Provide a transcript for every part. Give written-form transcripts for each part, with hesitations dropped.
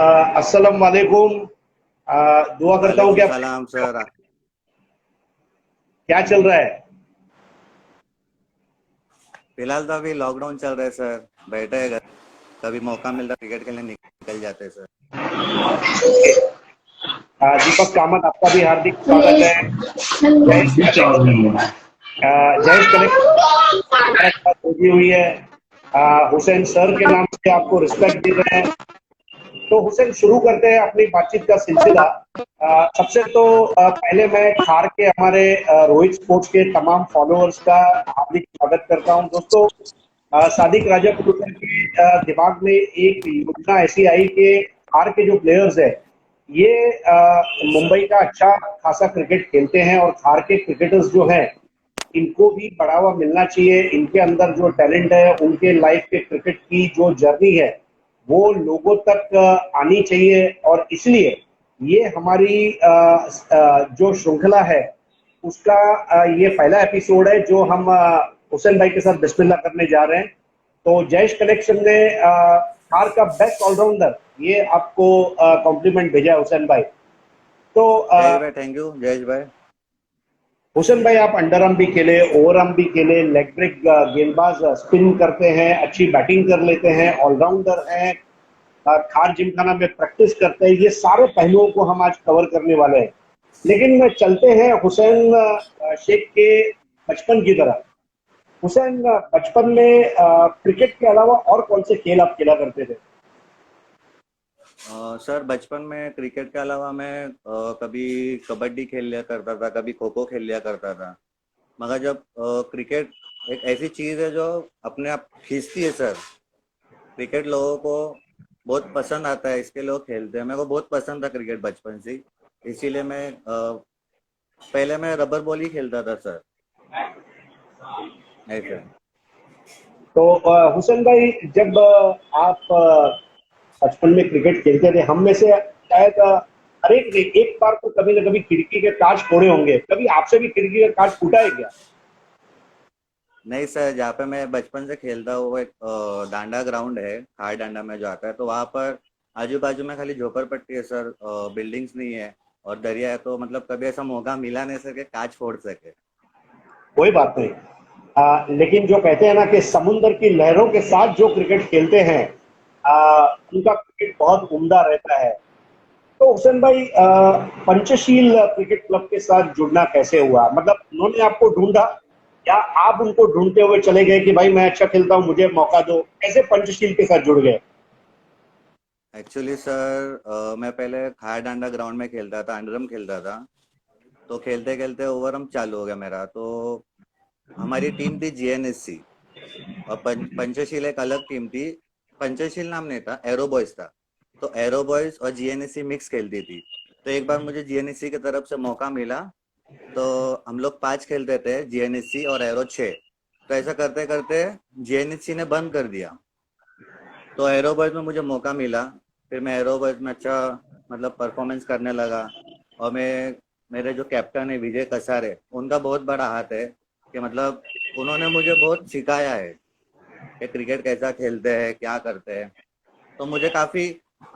अस्सलाम वालेकुम। दुआ करता हूँ कि वालेकुम आप सलाम सर। क्या चल रहा है। फिलहाल तो अभी लॉकडाउन चल रहा है सर, बैठे हैं घर। कभी मौका मिलता है क्रिकेट खेलने निकल जाते हैं सर। दीपक कामत, आपका भी हार्दिक स्वागत है। जयेश कलेक्शन जयेश कलेक्शन हमारे साथ लगी हुई है। हुसैन सर के नाम से आपको रिस्पेक्ट दे रहे हैं। तो हुसैन, शुरू करते हैं अपनी बातचीत का सिलसिला। सबसे तो पहले मैं खार के हमारे रोहित स्पोर्ट्स के तमाम फॉलोअर्स का हार्दिक स्वागत करता हूं। दोस्तों, सादिक राजा पुलकर के दिमाग में एक योजना ऐसी आई कि खार के जो प्लेयर्स है ये मुंबई का अच्छा खासा क्रिकेट खेलते हैं और खार के क्रिकेटर्स जो हैं इनको भी बढ़ावा मिलना चाहिए। इनके अंदर जो टैलेंट है, उनके लाइफ के क्रिकेट की जो जर्नी है वो लोगों तक आनी चाहिए। और इसलिए ये हमारी जो श्रृंखला है उसका ये पहला एपिसोड है जो हम हुसैन भाई के साथ बिस्मिल्लाह करने जा रहे हैं। तो जयेश कलेक्शन ने कार का बेस्ट ऑलराउंडर ये आपको कॉम्प्लीमेंट भेजा है हुसैन भाई। तो जयेश भाई, थैंक यू जयेश भाई। हुसैन भाई, आप अंडर आर्म भी खेले, ओवर आर्म भी खेले, लेग ब्रेक गेंदबाज, स्पिन करते हैं, अच्छी बैटिंग कर लेते हैं, ऑलराउंडर हैं, खार जिमखाना में प्रैक्टिस करते हैं। ये सारे पहलुओं को हम आज कवर करने वाले हैं। लेकिन चलते हैं हुसैन शेख के बचपन की तरफ। हुसैन, बचपन में क्रिकेट के अलावा और कौन से खेल आप खेला करते थे। सर बचपन में क्रिकेट के अलावा मैं कभी कबड्डी खेल लिया करता था, कभी खो खो खेल लिया करता था। मगर जब क्रिकेट एक ऐसी चीज है जो अपने आप खींचती है सर। क्रिकेट लोगों को बहुत पसंद आता है, इसके लोग खेलते हैं। मेरे को बहुत पसंद था क्रिकेट बचपन से ही। इसीलिए मैं पहले मैं रबर बॉल ही खेलता था सर, ऐसे। तो हुसैन भाई, जब आप बचपन में क्रिकेट खेलते थे, हम में से शायद हर एक ने एक बार तो कभी ना कभी खिड़की के कांच फोड़े होंगे। कभी आपसे भी खिड़की का कांच फूटा है क्या। नहीं सर, जहाँ पे मैं बचपन से खेलता हूँ वो एक डांडा ग्राउंड है, खार डांडा में जो आता है। तो वहाँ पर आजू बाजू में खाली झोपड़पट्टी है सर, बिल्डिंग्स नहीं है और दरिया है। तो मतलब कभी ऐसा मौका मिला नहीं सर कि कांच फोड़ सके। कोई बात नहीं। लेकिन जो कहते हैं ना कि समुद्र की लहरों के साथ जो क्रिकेट खेलते हैं उनका क्रिकेट बहुत उम्दा रहता है। तो हुसैन भाई, पंचशील क्रिकेट क्लब के साथ जुड़ना कैसे हुआ। मतलब उन्होंने आपको ढूंढा या आप उनको ढूंढते हुए चले गए कि भाई मैं अच्छा खेलता हूं, मुझे मौका दो। कैसे पंचशील के साथ जुड़ गए। एक्चुअली सर, मैं पहले खार डांडा ग्राउंड में खेलता था, अंडरम खेलता था। तो खेलते खेलते ओवरम चालू हो गया मेरा। तो हमारी टीम थी जीएनएससी और पंचशील एक अलग टीम थी। पंचशील नाम नहीं था, एरो बॉयज था। तो एरो बॉयज और जीएनएससी मिक्स खेलती थी। तो एक बार मुझे जीएनएससी की तरफ से मौका मिला। तो हम लोग 5 खेलते थे, जीएनएससी और एरो 6। तो ऐसा करते करते जीएनएससी ने बंद कर दिया। तो एरो बॉयज में मुझे मौका मिला। फिर मैं एरो बॉयज में अच्छा मतलब परफॉर्मेंस करने लगा। और मैं, मेरे जो कैप्टन है विजय कसारे, उनका बहुत बड़ा हाथ है कि मतलब उन्होंने मुझे बहुत सिखाया है कि क्रिकेट कैसा खेलते हैं, क्या करते हैं। तो मुझे काफी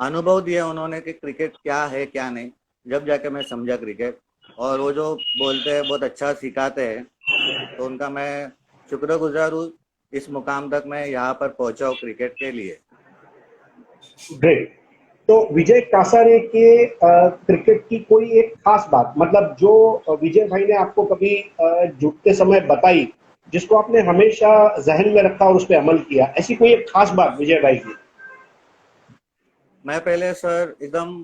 अनुभव दिया उन्होंने कि क्रिकेट क्या है क्या नहीं। जब जाके मैं समझा क्रिकेट। और वो जो बोलते हैं बहुत अच्छा सिखाते हैं। तो उनका मैं शुक्रगुजार हूँ। इस मुकाम तक मैं यहाँ पर पहुंचा हूँ क्रिकेट के लिए। ग्रेट। तो विजय कासारे के क्रिकेट की कोई एक खास बात, मतलब जो विजय भाई ने आपको कभी जुड़ते समय बताई, जिसको आपने हमेशा जहन में रखा और उस पर अमल किया, ऐसी कोई एक खास बात विजय भाई की। मैं पहले सर एकदम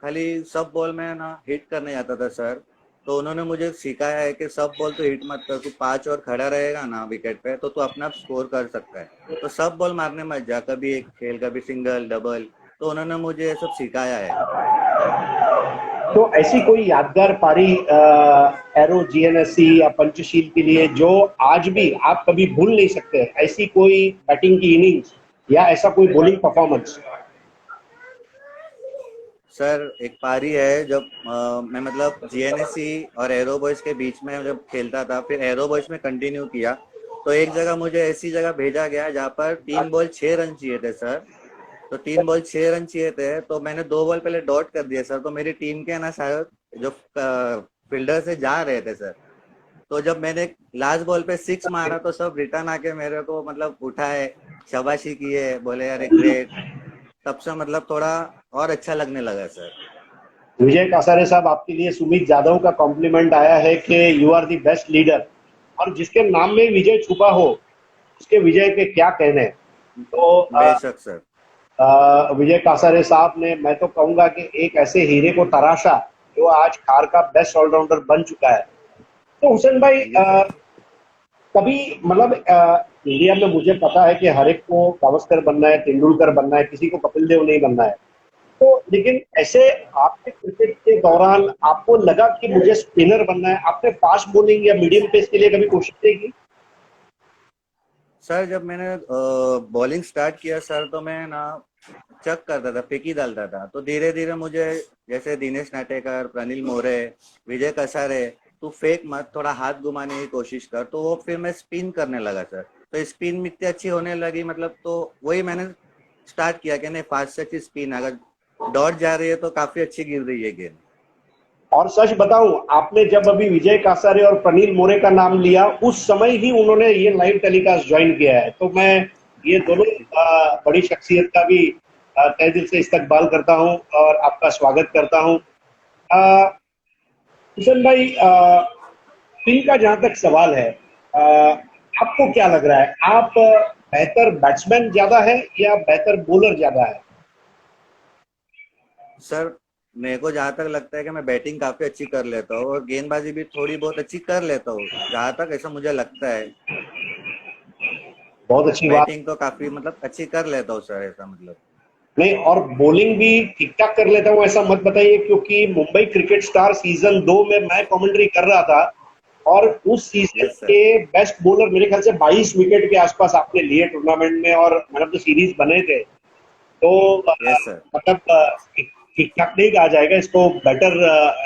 खाली सब बॉल में ना हिट करने जाता था सर। तो उन्होंने मुझे सिखाया है कि सब बॉल तो हिट मत कर, तू 5 और खड़ा रहेगा ना विकेट पे तो तू अपना स्कोर कर सकता है। तो सब बॉल मारने मत जा, कभी एक खेल, कभी सिंगल डबल। तो उन्होंने मुझे ये सब सिखाया है। तो ऐसी कोई यादगार पारी एरो जीएनएससी या पंचशील के लिए जो आज भी आप कभी भूल नहीं सकते, ऐसी कोई बैटिंग की इनिंग्स या ऐसा कोई बॉलिंग परफॉर्मेंस। सर एक पारी है जब मैं मतलब जीएनएससी और एरो बॉयज के बीच में जब खेलता था, फिर एरो बॉयज में कंटिन्यू किया। तो एक जगह मुझे ऐसी जगह भेजा गया जहाँ पर 3 बॉल 6 रन चाहिए थे सर। तो 3 बॉल 6 रन चाहिए थे, तो मैंने 2 बॉल पहले डॉट कर दिया सर। तो मेरी टीम के ना शायद जो फील्डर से जा रहे थे सर, तो जब मैंने लास्ट बॉल पे 6 मारा तो सब रिटर्न आके मेरे को मतलब उठाए, शाबाशी किए, बोले अरे ग्रेट। तब से मतलब थोड़ा और अच्छा लगने लगा सर। विजय कासारे साहब, आपके लिए सुमित जाधव का कॉम्प्लीमेंट आया है कि you are the best leader, और जिसके नाम में विजय छुपा हो उसके विजय के क्या कहने। तो बेशक सर। विजय कासारे साहब ने, मैं तो कहूंगा कि एक ऐसे हीरे को तराशा जो आज कार का बेस्ट ऑलराउंडर बन चुका है। तो हुसैन भाई, थैंक यू सर। कभी मतलब इंडिया में मुझे पता है कि हर एक को गावस्कर बनना है, तेंदुलकर बनना है, किसी को कपिल देव नहीं बनना है। तो लेकिन ऐसे आपके क्रिकेट के दौरान आपको लगा कि मुझे स्पिनर बनना है, आपने फास्ट बॉलिंग या मीडियम पेस के लिए कभी कोशिश नहीं की? सर जब मैंने बॉलिंग स्टार्ट किया सर, तो मैं ना चक करता था, फेंक ही डालता था। तो धीरे धीरे मुझे, जैसे दिनेश नाटेकर, प्रनिल मोरे, विजय कसारे, तू फेंक मत, थोड़ा हाथ घुमाने की कोशिश कर, तो वो फिर मैं स्पिन करने लगा सर। तो स्पिन इतनी अच्छी होने लगी, मतलब तो वही मैंने स्टार्ट किया कि नहीं, फास्ट से अच्छी स्पिन, अगर डॉट जा रही है तो काफी अच्छी गिर रही है गेंद। और सच बताऊं, आपने जब अभी विजय कासारे और प्रनील मोरे का नाम लिया, उस समय ही उन्होंने ये लाइव टेलीकास्ट ज्वाइन किया है। तो मैं ये दोनों बड़ी शख्सियत का भी तहे दिल से इस्तकबाल करता हूं और आपका स्वागत करता हूं। किशन भाई, स्पिन का जहां तक सवाल है, आपको क्या लग रहा है, आप बेहतर बैट्समैन ज्यादा है या बेहतर बॉलर ज्यादा है? सर मेरे को जहां तक लगता है कि मैं बैटिंग काफी अच्छी कर लेता हूँ और गेंदबाजी भी थोड़ी बहुत अच्छी कर लेता हूँ, जहां तक ऐसा मुझे लगता है। बहुत अच्छी बात। बैटिंग तो काफी मतलब अच्छी कर लेता हूँ सर, ऐसा मतलब। नहीं, और बॉलिंग भी ठीक ठाक कर लेता हूँ ऐसा मत बताइए, क्योंकि मुंबई क्रिकेट स्टार सीजन 2 में मैं कमेंट्री कर रहा था, और उस सीजन यस सर। के बेस्ट बॉलर मेरे ख्याल से 22 विकेट के आसपास आपने लिए टूर्नामेंट में, और मैन ऑफ द सीरीज बने थे। तो यस सर। मतलब ठीक ठाक नहीं कहा जाएगा इसको, बेटर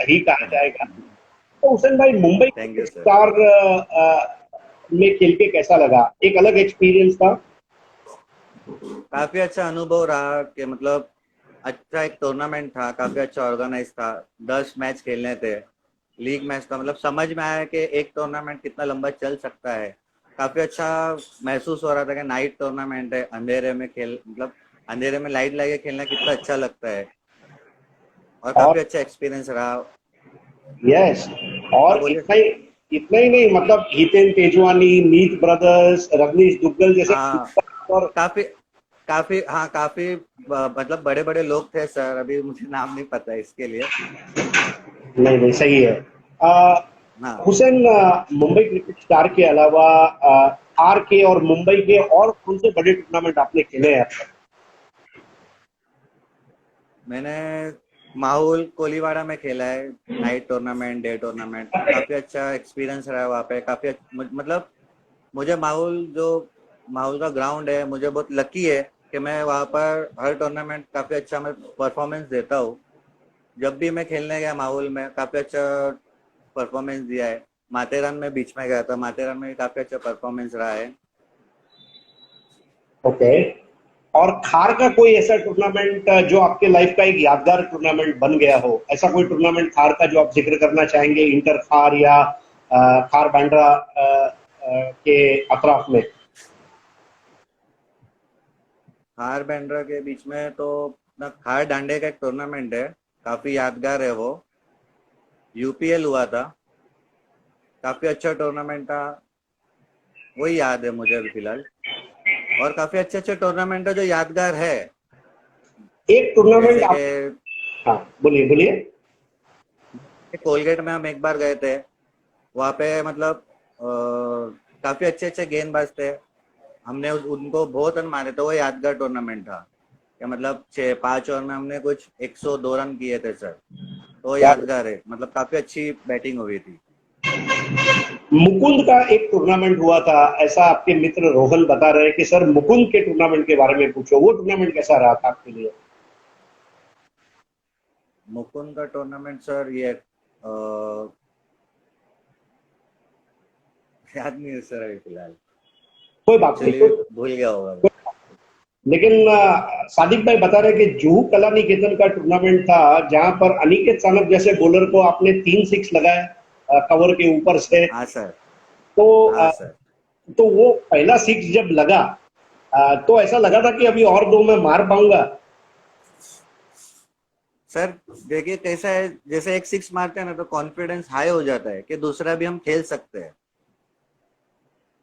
ही कहा जाएगा। तो हुसैन भाई, Mumbai thank cricket you sir. Star में खेल के कैसा लगा? एक अलग एक्सपीरियंस था। काफी अच्छा अनुभव रहा कि मतलब अच्छा एक टूर्नामेंट था, काफी अच्छा ऑर्गेनाइज था। 10 मैच खेलने थे, लीग मैच था, मतलब समझ में आया कि एक टूर्नामेंट कितना लंबा चल सकता है। काफी अच्छा महसूस हो रहा था कि नाइट टूर्नामेंट है, अंधेरे में खेल, मतलब अंधेरे में लाइट लगे खेलना कितना अच्छा लगता है। और और काफी अच्छा एक्सपीरियंस रहा। यस, हाँ और बोलिए सर। इतना ही नहीं, मतलब हितेन तेजवानी, मीत ब्रदर्स, रजनीश दुग्गल जैसे हाँ और काफी काफी, हाँ काफी मतलब बड़े बड़े लोग थे सर, अभी मुझे नाम नहीं पता है इसके लिए। नहीं नहीं, सही है। आ, हाँ हुसैन, मुंबई क्रिकेट स्टार के अलावा आर के और मुंबई के और कौन से बड़े टूर्नामेंट आपने खेले हैं अब तक? मैंने माहौल कोलीवाड़ा में खेला है, नाइट टूर्नामेंट, डे टूर्नामेंट, काफी अच्छा एक्सपीरियंस रहा है वहाँ पे। काफी मतलब मुझे माहौल जो माहौल का ग्राउंड है, मुझे बहुत लकी है कि मैं वहाँ पर हर टूर्नामेंट काफी अच्छा मैं परफॉर्मेंस देता हूँ। जब भी मैं खेलने गया माहौल में काफी अच्छा परफॉर्मेंस दिया है। माथेरान में बीच में गया था, माथेरान में भी काफी अच्छा परफॉर्मेंस रहा है। ओके। और खार का कोई ऐसा टूर्नामेंट जो आपके लाइफ का एक यादगार टूर्नामेंट बन गया हो, ऐसा कोई टूर्नामेंट खार का जो आप जिक्र करना चाहेंगे, इंटर खार या खार बांड्रा के अतराफ में? खार बैंड्रा के बीच में तो ना, खार डांडे का एक टूर्नामेंट है, काफी यादगार है वो। यूपीएल हुआ था, काफी अच्छा टूर्नामेंट था, वही याद है मुझे अभी फिलहाल। और काफी अच्छे अच्छे टूर्नामेंट है जो यादगार है, एक टूर्नामेंट जैसे आप, कि हाँ बोलिए बोलिए। कोलगेट में हम एक बार गए थे। वहाँ पे मतलब काफी अच्छे अच्छे गेंदबाज थे, हमने उनको बहुत रन मारे थे, वो यादगार टूर्नामेंट था। कि मतलब 5 ओवर में हमने कुछ 102 रन किए थे सर। तो वो क्या यादगार है, मतलब काफी अच्छी बैटिंग हुई थी। मुकुंद का एक टूर्नामेंट हुआ था, ऐसा आपके मित्र रोहन बता रहे हैं कि सर मुकुंद के टूर्नामेंट के बारे में पूछो, वो टूर्नामेंट कैसा रहा था आपके लिए? मुकुंद का टूर्नामेंट सर ये याद नहीं है सर अभी फिलहाल, कोई बात नहीं, एक्चुअली भूल गया होगा मैं। लेकिन सादिक भाई बता रहे कि जुहू कला निकेतन का टूर्नामेंट था जहां पर अनिकेत सानप जैसे बॉलर को आपने 3 सिक्स लगाए कवर के ऊपर से। हाँ सर। तो हाँ सर। तो वो पहला सिक्स जब लगा तो ऐसा लगा था कि अभी और दो मैं मार पाऊंगा। सर देखिए कैसा है, जैसे एक सिक्स मारते हैं ना तो कॉन्फिडेंस हाई हो जाता है कि दूसरा भी हम खेल सकते हैं।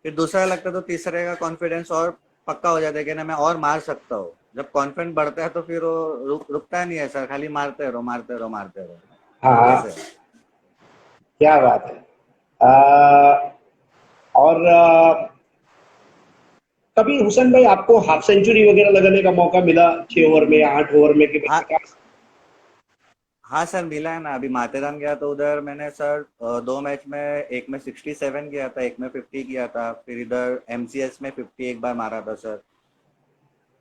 फिर दूसरा लगता है तो तीसरे का कॉन्फिडेंस और पक्का हो जाता है कि ना मैं और मार सकता हूँ। जब कॉन्फिडेंस बढ़ता है तो फिर वो रुकता नहीं है सर, खाली मारते रहो मारते रहो मारते रहो हाँ, ऐसे है। क्या बात है। और कभी हुसैन भाई आपको हाफ सेंचुरी वगैरह लगाने का मौका मिला 6 ओवर में या 8 ओवर में कि भाई हाँ 50? हाँ सर मिला है ना, अभी माथेरान गया तो उधर मैंने सर 2 मैच में, एक में 67 किया था, एक में 50 किया था, फिर इधर एमसीएस में 50 एक बार मारा था सर।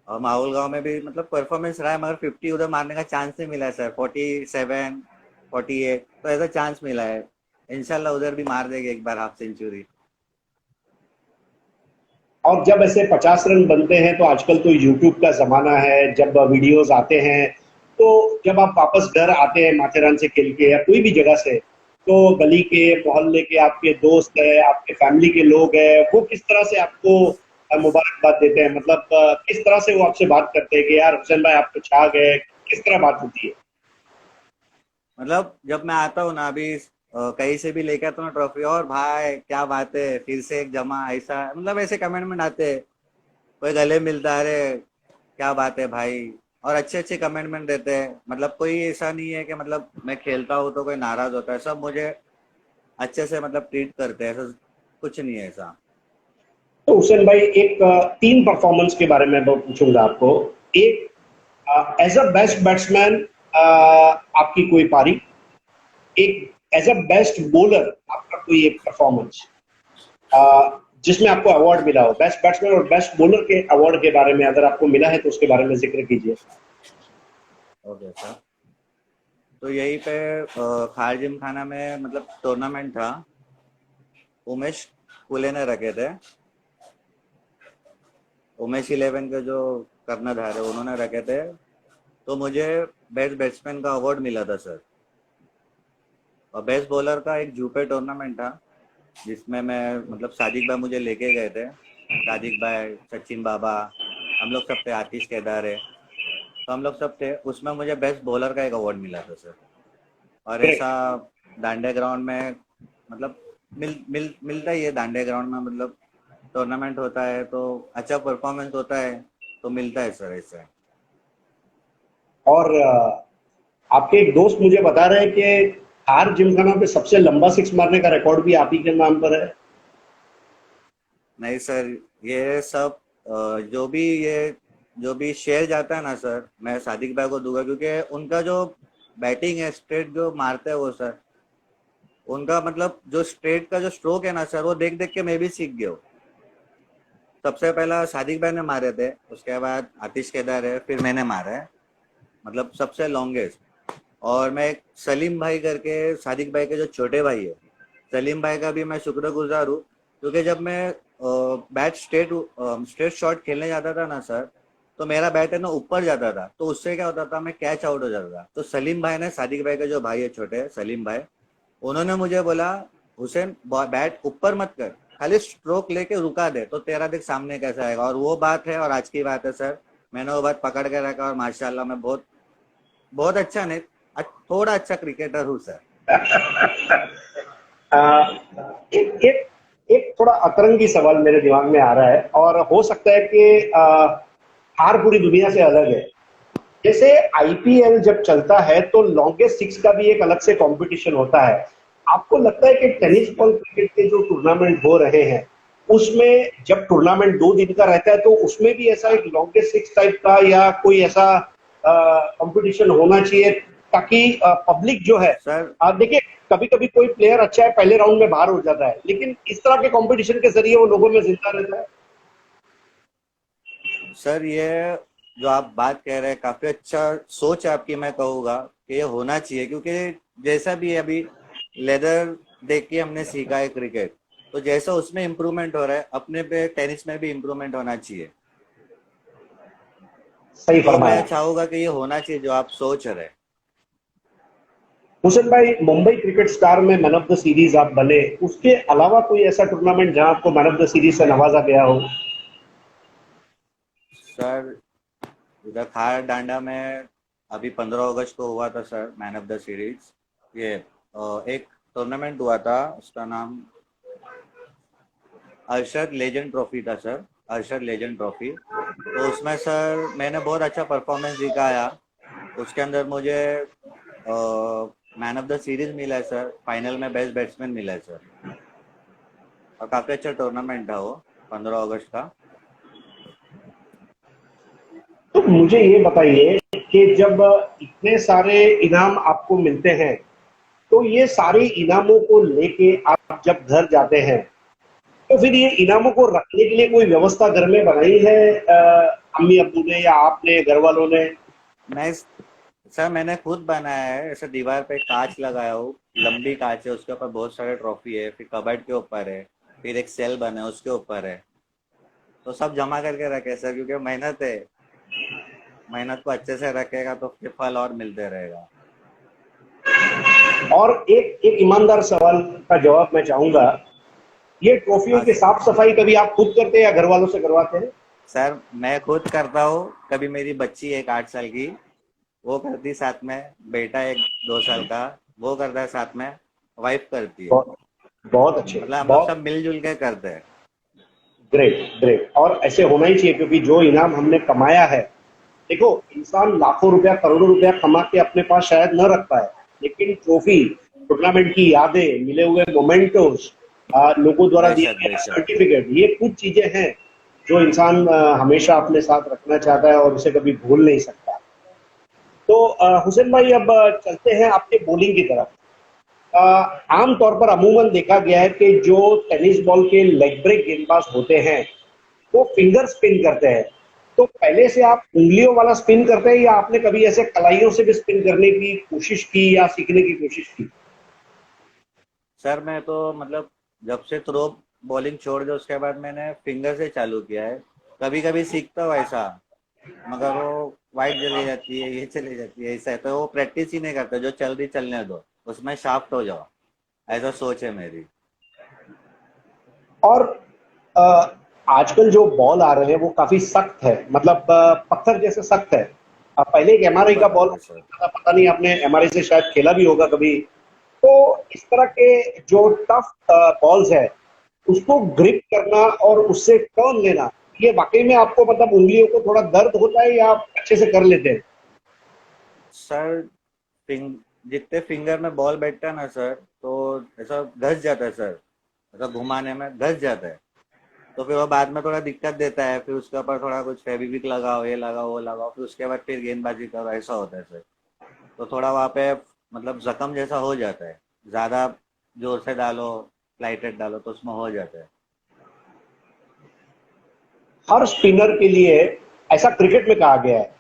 और माहौल गांव में भी मतलब परफॉर्मेंस रहा है, मगर 50 उधर मारने का चांस नहीं मिला है सर। 47 48 तो ऐसा चांस मिला है। इंशाल्लाह उधर भी मार देंगे एक बार हाफ सेंचुरी। और जब ऐसे 50 रन बनते हैं तो आजकल तो यूट्यूब का जमाना है, जब वीडियोस आते हैं तो जब आप वापस घर आते हैं माथेरान से खेल के या कोई भी जगह से, तो गली के मोहल्ले के आपके दोस्त है, आपके फैमिली के लोग हैं, वो किस तरह से आपको मुबारकबाद देते हैं? मतलब किस तरह से वो आपसे बात करते हैं कि यार हुसैन भाई आप तो छा गए, किस तरह बात होती है? मतलब जब मैं आता हूँ ना अभी कहीं से भी लेके आता हूँ ट्रॉफी, और भाई क्या बात है फिर से एक जमा ऐसा, मतलब ऐसे कमेंटमेंट आते हैं। कोई गले मिलता है, अरे क्या बात है भाई। और अच्छे अच्छे कमेंटमेंट देते हैं, मतलब कोई ऐसा नहीं है कि मतलब मैं खेलता हूँ तो कोई नाराज होता है, सब मुझे अच्छे से मतलब ट्रीट करते हैं, ऐसा कुछ नहीं है ऐसा। तो हुसैन भाई एक तीन परफॉर्मेंस के बारे में मैं पूछूंगा आपको। एक, एज अ बेस्ट बैट्समैन आपकी कोई पारी, एक एज अ बेस्ट बॉलर आपका कोई एक परफॉर्मेंस जिसमें आपको अवार्ड मिला हो, बेस्ट बैट्समैन और बेस्ट बॉलर के अवार्ड के बारे में अगर आपको मिला है तो उसके बारे में जिक्र कीजिए। Okay sir. तो यहीं पे खार जिम खाना में मतलब टूर्नामेंट था, उमेश कुले ने रखे थे। उमेश 11 के जो कर्णधार है उन्होंने रखे थे। तो मुझे बेस्ट बैट्समैन का अवार्ड मिला था सर। और बेस्ट बॉलर का एक जूपे टूर्नामेंट था, जिसमें मैं मतलब सादिक भाई मुझे लेके गए थे। सादिक भाई, सचिन बाबा, हम लोग सब थे, आतिश केदार है, तो हम लोग सब थे उसमें। मुझे बेस्ट बॉलर का एक अवार्ड मिला था सर। और ग्रेट। ऐसा दांडिया ग्राउंड में मतलब मिलता ही है दांडिया ग्राउंड में, मतलब टूर्नामेंट होता है तो अच्छा परफॉर्मेंस होता है तो मिलता है सर ऐसे। और आपके एक दोस्त मुझे बता रहे हैं कि हार जिमखाना पे सबसे लंबा सिक्स मारने का रिकॉर्ड भी आप ही के नाम पर है। नहीं सर, ये सब जो भी शेयर जाता है ना सर, मैं सादिक भाई को दूंगा, क्योंकि उनका जो बैटिंग है स्ट्रेट जो मारते हैं वो सर, उनका मतलब जो स्ट्रेट का जो स्ट्रोक है ना सर, वो देख देख के मैं भी सीख गया हूँ। सबसे पहला सादिक भाई ने मारे थे, उसके बाद आतिश केदार है, फिर मैंने मारा है, मतलब सबसे लॉन्गेस्ट। और मैं एक सलीम भाई करके, सादिक भाई के जो छोटे भाई है, सलीम भाई का भी मैं शुक्रगुजार हूँ। क्योंकि जब मैं बैट स्ट्रेट शॉट खेलने जाता था ना सर, तो मेरा बैट है ना ऊपर जाता था, तो उससे क्या होता था, मैं कैच आउट हो जाता था। तो सलीम भाई ने, सादिक भाई के जो भाई है छोटे सलीम भाई, उन्होंने मुझे बोला हुसैन बैट ऊपर मत कर, खाली स्ट्रोक लेके रुका दे तो तेरा देख सामने कैसा आएगा। और वो बात है और आज की बात है सर, मैंने वो बात पकड़ के रखा और माशाल्लाह मैं बहुत बहुत अच्छा नहीं, थोड़ा अच्छा क्रिकेटर हूँ सर। अ, एक एक एक थोड़ा अतरंगी सवाल मेरे दिमाग में आ रहा है और हो सकता है कि हार पूरी दुनिया से अलग है। जैसे आईपीएल जब चलता है तो लॉन्गेस्ट सिक्स का भी एक अलग से कंपटीशन होता है। आपको लगता है कि yes tennis sir. Ball cricket के जो टूर्नामेंट हो रहे हैं उसमें जब टूर्नामेंट 2 दिन का रहता है तो उसमें भी ऐसा एक लॉन्गेस्ट सिक्स टाइप का या कोई ऐसा कंपटीशन होना चाहिए ताकि पब्लिक जो है, सर देखिए कभी कभी कोई प्लेयर अच्छा है पहले राउंड में बाहर हो जाता है लेकिन इस तरह के कंपटीशन के जरिए वो लोगों में जिंदा रहता है। सर ये जो आप बात कह रहे हैं काफी अच्छा सोच है आपकी, मैं कहूँगा कि ये होना चाहिए। क्योंकि जैसा भी है अभी लेदर देख के हमने सीखा है क्रिकेट, तो जैसा उसमें इम्प्रूवमेंट हो रहा है अपने पे टेनिस में भी इम्प्रूवमेंट होना चाहिए। सही तो फरमाया। मैं चाहूंगा कि ये होना चाहिए जो आप सोच रहे। हुसैन भाई, मुंबई क्रिकेट स्टार में मैन ऑफ द सीरीज आप बने, उसके अलावा कोई ऐसा टूर्नामेंट जहां आपको मैन ऑफ द सीरीज से नवाजा गया हो? सर इधर खार डांडा में अभी 15 अगस्त को हुआ था sir man of the series. ये एक टूर्नामेंट हुआ था, उसका नाम अरशद लेजेंड ट्रॉफी था सर, अरशद लेजेंड ट्रॉफी। तो उसमें सर मैंने बहुत अच्छा परफॉर्मेंस दिखाया। उसके अंदर मुझे मैन ऑफ द सीरीज मिला है सर, फाइनल में बेस्ट बैट्समैन मिला है सर। और काफी अच्छा टूर्नामेंट था वो, 15 अगस्त का। तो मुझे ये बताइए कि जब इतने सारे इनाम आपको मिलते हैं, तो ये सारे इनामों को लेके आप जब घर जाते हैं, तो फिर ये इनामों को रखने के लिए कोई व्यवस्था घर में बनाई है, अम्मी अब्बू ने या आपने, घर वालों ने? मैं सर मैंने खुद बनाया है, ऐसे दीवार पे कांच लगाया हूँ, लंबी कांच है, उसके ऊपर बहुत सारे ट्रॉफी है, फिर कबर्ड के ऊपर है, फिर एक सेल बना है उसके ऊपर है। तो सब जमा करके रखे सर, क्योंकि मेहनत है, मेहनत को अच्छे से रखेगा तो फिर फल और मिलते रहेगा। और एक एक ईमानदार सवाल का जवाब मैं चाहूंगा, ये ट्रॉफियों हाँ की सर। साफ सफाई कभी आप खुद करते हैं या घर वालों से करवाते हैं? सर मैं खुद करता हूँ, कभी मेरी बच्ची है एक 8 साल की, वो करती साथ में, बेटा एक 2 साल का, वो करता है साथ में, वाइफ करती है। बहुत बहुत अच्छे, मतलब हम लोग बहुत सब मिलजुल के करते हैं। Great great. और ऐसे होना ही चाहिए, क्योंकि जो इनाम हमने कमाया है, देखो, इंसान लाखों रुपया, करोड़ों रुपया कमा के अपने पास शायद न रख पाए, लेकिन ट्रॉफी, टूर्नामेंट की यादें, मिले हुए मोमेंटोस, लोगों द्वारा दिया बेशक गया बेशक। सर्टिफिकेट, ये कुछ चीजें हैं जो इंसान हमेशा अपने साथ रखना चाहता है और उसे कभी भूल नहीं सकता। तो हुसैन भाई, अब चलते हैं आपके बॉलिंग की तरफ। अ, आमतौर पर अमूमन देखा गया है कि जो टेनिस बॉल के लेग ब्रेक गेंदबाज होते हैं, वो फिंगर स्पिन करते हैं। तो पहले से आप उंगलियों वाला स्पिन करते हैं, या आपने कभी ऐसे कलाइयों से भी स्पिन करने की कोशिश की या सीखने की कोशिश की? सर मैं तो मतलब जब से थ्रो बॉलिंग छोड़ दे उसके बाद मैंने फिंगर से चालू किया है। कभी कभी सीखता हूँ ऐसा, मगर वो वाइट चली जाती है, ये चली जाती है, ऐसा है, तो वो प्रैक्टिस ही नहीं करते, जो चल रही चलने दो, उसमें शाफ्ट हो जाओ, ऐसा सोच है मेरी। और अ, आजकल जो बॉल आ रहे हैं वो काफी सख्त है, मतलब पत्थर जैसे सख्त है। पहले एक एमआरआई का बॉल बराबर होता सर। था, पता नहीं आपने एमआरआई से शायद खेला भी होगा कभी। तो इस तरह के जो टफ बॉल्स है, उसको ग्रिप करना और उससे टर्न लेना, ये वाकई में आपको, मतलब उंगलियों को थोड़ा दर्द होता है या आप अच्छे से कर लेते हैं? सर फिंग जितने फिंगर में बॉल बैठता है ना सर, तो ऐसा घस जाता है सर, ऐसा घुमाने में घस जाता है। तो फिर वो बाद में थोड़ा दिक्कत देता है, फिर उसके ऊपर थोड़ा कुछ फेविक्विक लगाओ, ये लगाओ वो लगाओ, फिर उसके बाद फिर गेंदबाजी करो, ऐसा होता है सर। तो थोड़ा वहाँ पे मतलब जख्म जैसा हो जाता है, ज्यादा जोर से डालो, फ्लाइटेड डालो तो उसमें हो जाता है। हर स्पिनर के लिए, ऐसा क्रिकेट में कहा गया है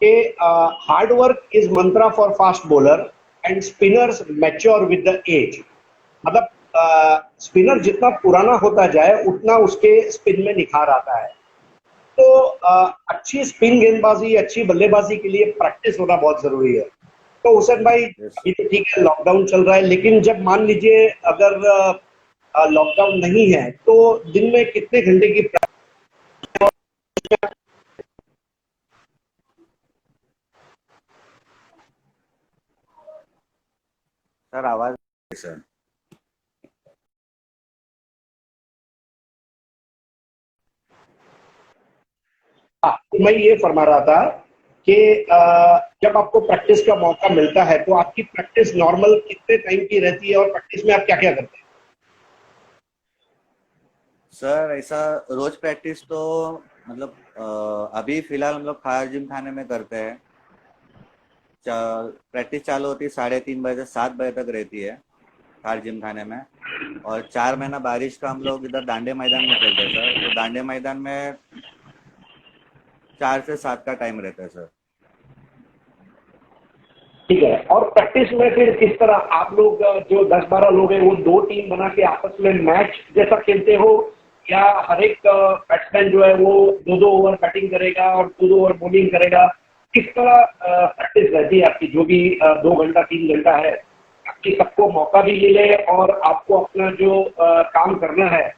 कि hard work is mantra for fast bowler and spinners mature with the age. मतलब स्पिनर जितना पुराना होता जाए, उतना उसके स्पिन में निखार आता है। तो अच्छी स्पिन गेंदबाजी, अच्छी बल्लेबाजी के लिए प्रैक्टिस होना बहुत जरूरी है। तो हुसैन भाई, यस अभी सर। तो ठीक है, लॉकडाउन चल रहा है, लेकिन जब मान लीजिए अगर लॉकडाउन नहीं है, तो दिन में कितने घंटे की सर आवाज सर। तो मैं ये फरमा रहा था कि जब आपको प्रैक्टिस का मौका मिलता है, तो आपकी प्रैक्टिस नॉर्मल कितने टाइम की रहती है और प्रैक्टिस में आप क्या क्या करते हैं? सर ऐसा रोज प्रैक्टिस तो मतलब अभी फिलहाल हम लोग खार जिम खाने में करते हैं। प्रैक्टिस चालू होती है 3:30 बजे से 7 बजे तक रहती है खार जिम खाने में। और 4 महीना बारिश का हम लोग इधर डांडे मैदान में खेलते हैं सर, तो डांडे मैदान में 4 से 7 का टाइम रहता है सर। ठीक है। और प्रैक्टिस में फिर किस तरह आप लोग, जो 10-12 लोग हैं, वो दो टीम बना के आपस में मैच जैसा खेलते हो, या हर एक बैट्समैन जो है वो 2-2 ओवर बैटिंग करेगा और 2-2 ओवर बॉलिंग करेगा? किस तरह प्रैक्टिस रहती है आपकी, जो भी 2 घंटा 3 घंटा है, ताकि सबको मौका भी मिले और आपको अपना जो काम करना है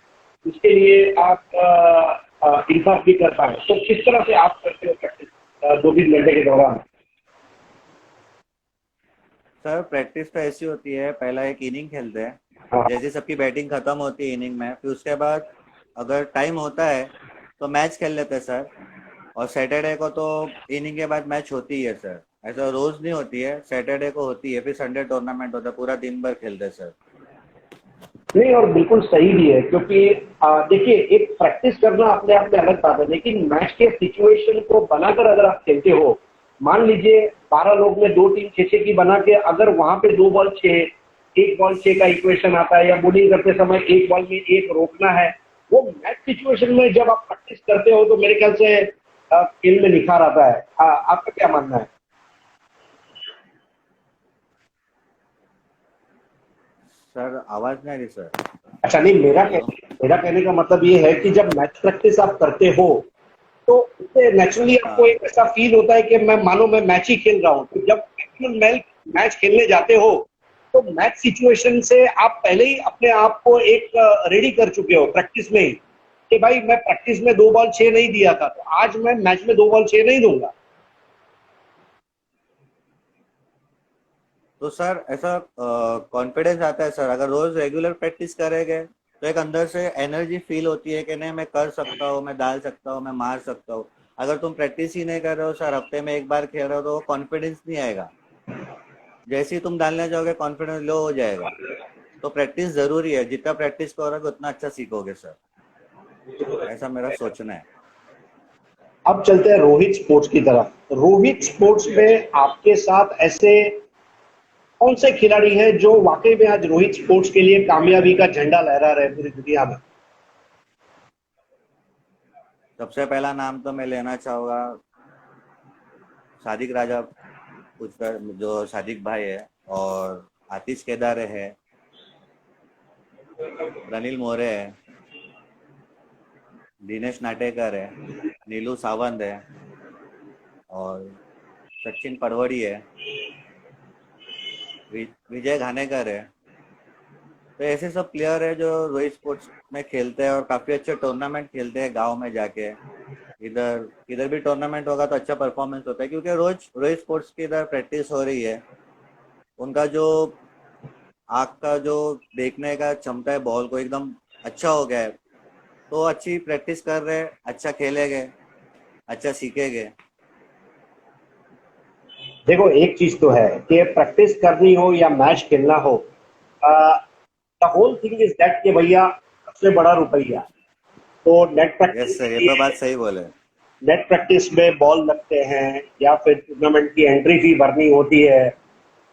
उसके लिए आप इंसाफ भी कर पाए? तो किस तरह से आप करते हो प्रैक्टिस 2-3 घंटे के दौरान? सर प्रैक्टिस तो ऐसी होती है, पहला एक इनिंग खेलते हैं, हाँ। जैसे सबकी बैटिंग खत्म होती है इनिंग में, फिर उसके बाद अगर टाइम होता है तो मैच खेल लेते हैं सर। और सैटरडे को तो इनिंग के बाद मैच होती है सर, ऐसा रोज नहीं होती है, सैटरडे को होती है, फिर संडे टूर्नामेंट होता है, पूरा दिन भर खेलते हैं सर। नहीं, और बिल्कुल सही भी है, क्योंकि देखिए, एक प्रैक्टिस करना अपने आप में अलग बात है, लेकिन मैच के सिचुएशन को बनाकर अगर आप खेलते हो, मान लीजिए 12 लोग में 2 टीम 6-6 की बना के, अगर वहां पे 2 बॉल 6, 1 बॉल 6 का इक्वेशन आता है, या बॉलिंग करते समय 1 बॉल में 1 रोकना है, वो मैच सिचुएशन में जब आप प्रैक्टिस करते हो तो मेरे ख्याल से खेल में निखार आता है। आपका क्या मानना है? सर आवाज नहीं आ रही सर। अच्छा, नहीं, हेलो। मेरा कहने का मतलब ये है कि जब मैच प्रैक्टिस आप करते हो तो उससे नेचुरली आपको हाँ। एक ऐसा फील होता है कि मैं मानो मैं मैच ही खेल रहा हूँ। तो जब एक्चुअल मैच खेलने जाते हो तो मैच सिचुएशन से आप पहले ही अपने आप को एक रेडी कर चुके हो प्रैक्टिस में ही, कि भाई मैं प्रैक्टिस में 2 बॉल 6 नहीं दिया था, तो आज मैं मैच में 2 बॉल 6 नहीं दूंगा। तो सर ऐसा कॉन्फिडेंस आता है सर, अगर रोज रेगुलर प्रैक्टिस करेंगे तो एक अंदर से एनर्जी फील होती है कि नहीं मैं कर सकता हूँ, मैं डाल सकता हूँ, मैं मार सकता हूँ। अगर तुम प्रैक्टिस ही नहीं कर रहे हो सर, हफ्ते में एक बार खेल रहे हो, तो कॉन्फिडेंस नहीं आएगा। जैसे ही तुम डालने जाओगे कॉन्फिडेंस लो हो जाएगा। तो प्रैक्टिस जरूरी है, जितना प्रैक्टिस करोगे उतना अच्छा सीखोगे सर, ऐसा मेरा सोचना है। अब चलते हैं रोहित स्पोर्ट्स की तरफ। रोहित स्पोर्ट्स में आपके साथ ऐसे कौन से खिलाड़ी हैं जो वाकई में आज रोहित स्पोर्ट्स के लिए कामयाबी का झंडा लहरा रहे हैं पूरी दुनिया में? सबसे पहला नाम तो मैं लेना चाहूँगा सादिक राजा, पूछकर जो सादिक भाई है, और आतिश केदारे है, रनिल मोरे है, दिनेश नाटेकर है, नीलू सावंत है, और सचिन पड़वड़ी है, विजय घानेकर है। तो ऐसे सब प्लेयर है जो रोहित स्पोर्ट्स में खेलते हैं और काफी अच्छे टूर्नामेंट खेलते हैं गांव में जाके। इधर इधर भी टूर्नामेंट होगा तो अच्छा परफॉर्मेंस होता है, क्योंकि रोज रोहित स्पोर्ट्स की इधर प्रैक्टिस हो रही है। उनका जो आँख का जो देखने का क्षमता है बॉल को एकदम अच्छा हो गया है, तो अच्छी प्रैक्टिस कर रहे हैं, अच्छा खेलेंगे, अच्छा सीखेंगे। देखो, एक चीज तो है कि प्रैक्टिस करनी हो या मैच खेलना हो, the whole thing is that कि भैया सबसे बड़ा रुपया। तो यस सर, ये तो बात सही बोले। नेट प्रैक्टिस में बॉल लगते हैं या फिर टूर्नामेंट की एंट्री फी भरनी होती है,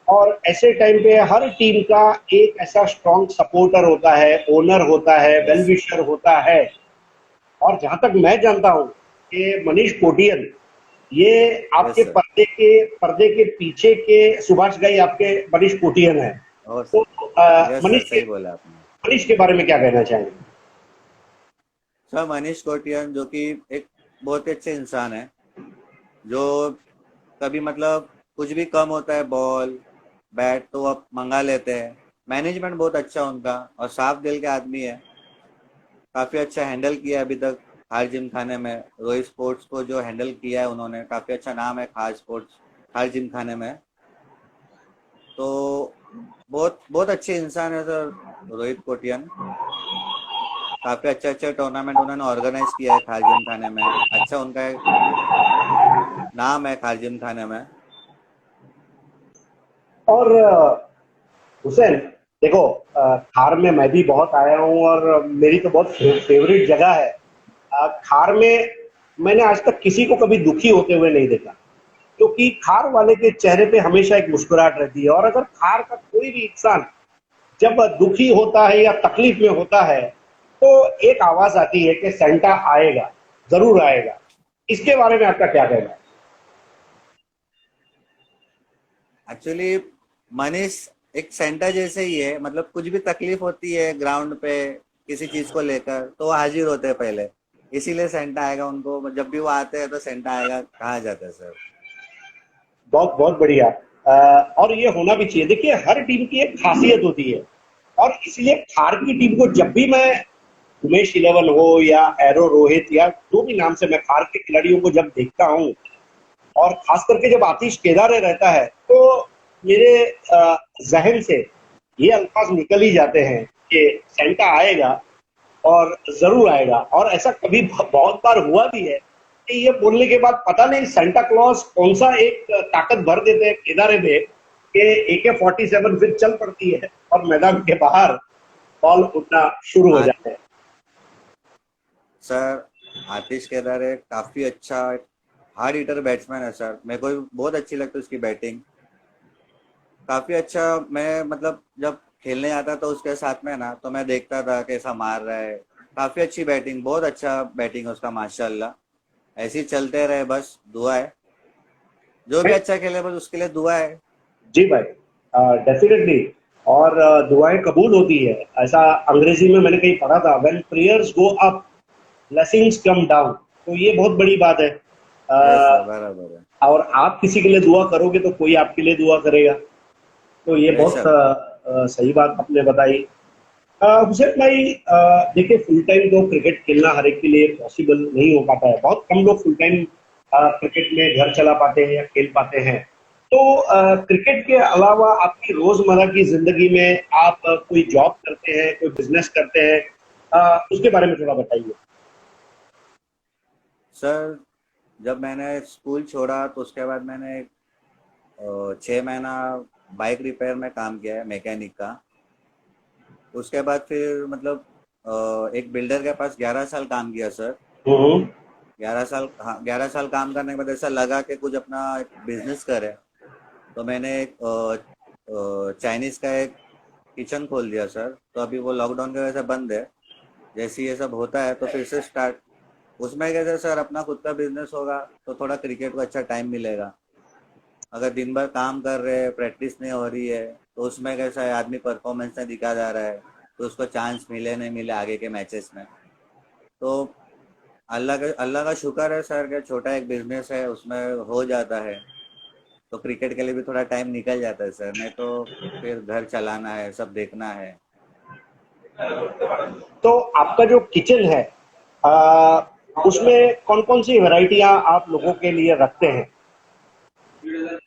और ऐसे टाइम पे हर टीम का एक ऐसा स्ट्रॉन्ग सपोर्टर होता है, ओनर होता है, यस वेल सर। विशर होता है। और जहां तक मैं जानता हूं कि मनीष कोटियन, ये यस आपके सर। पर्दे के पीछे के सुभाष घई आपके मनीष कोटियन है। और तो यस सर, सही बोला आपने। मनीष के बारे में क्या कहना चाहेंगे? सर मनीष कोटियन जो कि एक बहुत ही अच्छे इंसान है, जो कभी मतलब कुछ भी कम होता है बॉल बैट तो आप मंगा लेते हैं। मैनेजमेंट बहुत अच्छा उनका, और साफ दिल के आदमी है। काफी अच्छा हैंडल किया है अभी तक खार जिम खाने में, रोहित स्पोर्ट्स को जो हैंडल किया है उन्होंने, काफी अच्छा नाम है खार स्पोर्ट्स खार जिम खाने में। तो बहुत बहुत अच्छे इंसान है सर रोहित कोटियन। काफी अच्छे अच्छे टूर्नामेंट उन्होंने ऑर्गेनाइज किया है खार जिम खाने में, अच्छा उनका नाम है खार जिम खाने में। और हुसैन, देखो, खार में मैं भी बहुत आया हूँ और मेरी तो बहुत फेवरेट जगह है। खार में मैंने आज तक किसी को कभी दुखी होते हुए नहीं देखा, क्योंकि खार वाले के चेहरे पे हमेशा एक मुस्कुराहट रहती है। और अगर खार का कोई भी इंसान जब दुखी होता है या तकलीफ में होता है, तो एक आवाज आती है कि सेंटा आएगा, जरूर आएगा। इसके बारे में आपका क्या कहना है? एक्चुअली मनीष एक सेंटर जैसे ही है, मतलब कुछ भी तकलीफ होती है ग्राउंड पे किसी चीज को लेकर, तो वो हाजिर होते हैं पहले, इसीलिए सेंटा आएगा उनको, जब भी वो आते हैं तो सेंटा आएगा कहा जाता है सर। बहुत बहुत बढ़िया। और ये होना भी चाहिए। देखिए, हर टीम की एक खासियत होती है, और इसलिए खार की टीम को जब भी मैं, उमेश 11 हो या एरो रोहित या जो भी नाम से, मैं खार के खिलाड़ियों को जब देखता हूँ, और खास करके जब आतिश केदारे रहता है, तो मेरे जहन से ये अल्फाज निकल ही जाते हैं कि सेंटा आएगा, और जरूर आएगा। और ऐसा कभी बहुत बार हुआ भी है कि ये बोलने के बाद पता नहीं सेंटा क्लॉज कौन सा एक ताकत भर देते हैं केदारे में कि AK-47 फिर चल पड़ती है और मैदान के बाहर बॉल उठना शुरू हो आ, जाते हैं। सर आतिश केदारे काफी अच्छा हार्ड हिटर बैट्समैन है सर, मेरे को भी बहुत अच्छी लगती है उसकी बैटिंग, काफी अच्छा। मैं मतलब जब खेलने आता था उसके साथ में ना, तो मैं देखता था कैसा मार रहा है, काफी अच्छी बैटिंग, बहुत अच्छा बैटिंग है उसका माशाल्लाह। ऐसे ही चलते रहे बस, दुआ है, जो भी अच्छा खेले बस उसके लिए दुआ है। जी भाई, डेफिनेटली। और दुआएं कबूल होती है, ऐसा अंग्रेजी में मैंने कहीं पढ़ा था, when prayers go up blessings come down. तो ये बहुत बड़ी बात है। यस सर, अ, बराबर है। और आप किसी के लिए दुआ करोगे तो कोई आपके लिए दुआ करेगा। तो ये बहुत बेशक। सही बात आपने बताई। हुसैन भाई, देखिए, फुल टाइम तो क्रिकेट खेलना हर एक के लिए पॉसिबल नहीं हो पाता है। बहुत कम लोग फुल टाइम क्रिकेट में घर चला पाते हैं या खेल पाते हैं। तो क्रिकेट के अलावा आपकी रोजमर्रा की जिंदगी में आप कोई जॉब करते हैं, कोई बिजनेस करते हैं, उसके बारे में थोड़ा बताइए। सर जब मैंने स्कूल छोड़ा तो उसके बाद मैंने 6 महीना बाइक रिपेयर में काम किया है, मैकेनिक का। उसके बाद फिर मतलब एक बिल्डर के पास 11 साल काम किया सर। हम्म। 11 साल, हाँ 11 साल काम करने के बाद ऐसा लगा कि कुछ अपना बिजनेस करे, तो मैंने एक चाइनीज का एक किचन खोल दिया सर। तो अभी वो लॉकडाउन की वजह से बंद है, जैसे ये सब होता है तो फिर से स्टार्ट। उसमें कैसे सर अपना खुद का बिजनेस होगा तो थोड़ा क्रिकेट को अच्छा टाइम मिलेगा। अगर दिन भर काम कर रहे हैं, प्रैक्टिस नहीं हो रही है, तो उसमें कैसा है, आदमी परफॉर्मेंस नहीं दिखा जा रहा है, तो उसको चांस मिले नहीं मिले आगे के मैचेस में। तो अल्लाह का शुक्र है सर कि छोटा एक बिजनेस है, उसमें हो जाता है, तो क्रिकेट के लिए भी थोड़ा टाइम निकल जाता है सर, नहीं तो फिर घर चलाना है, सब देखना है। तो आपका जो किचन है, उसमें कौन कौन सी वैरायटियां आप लोगों के लिए रखते हैं?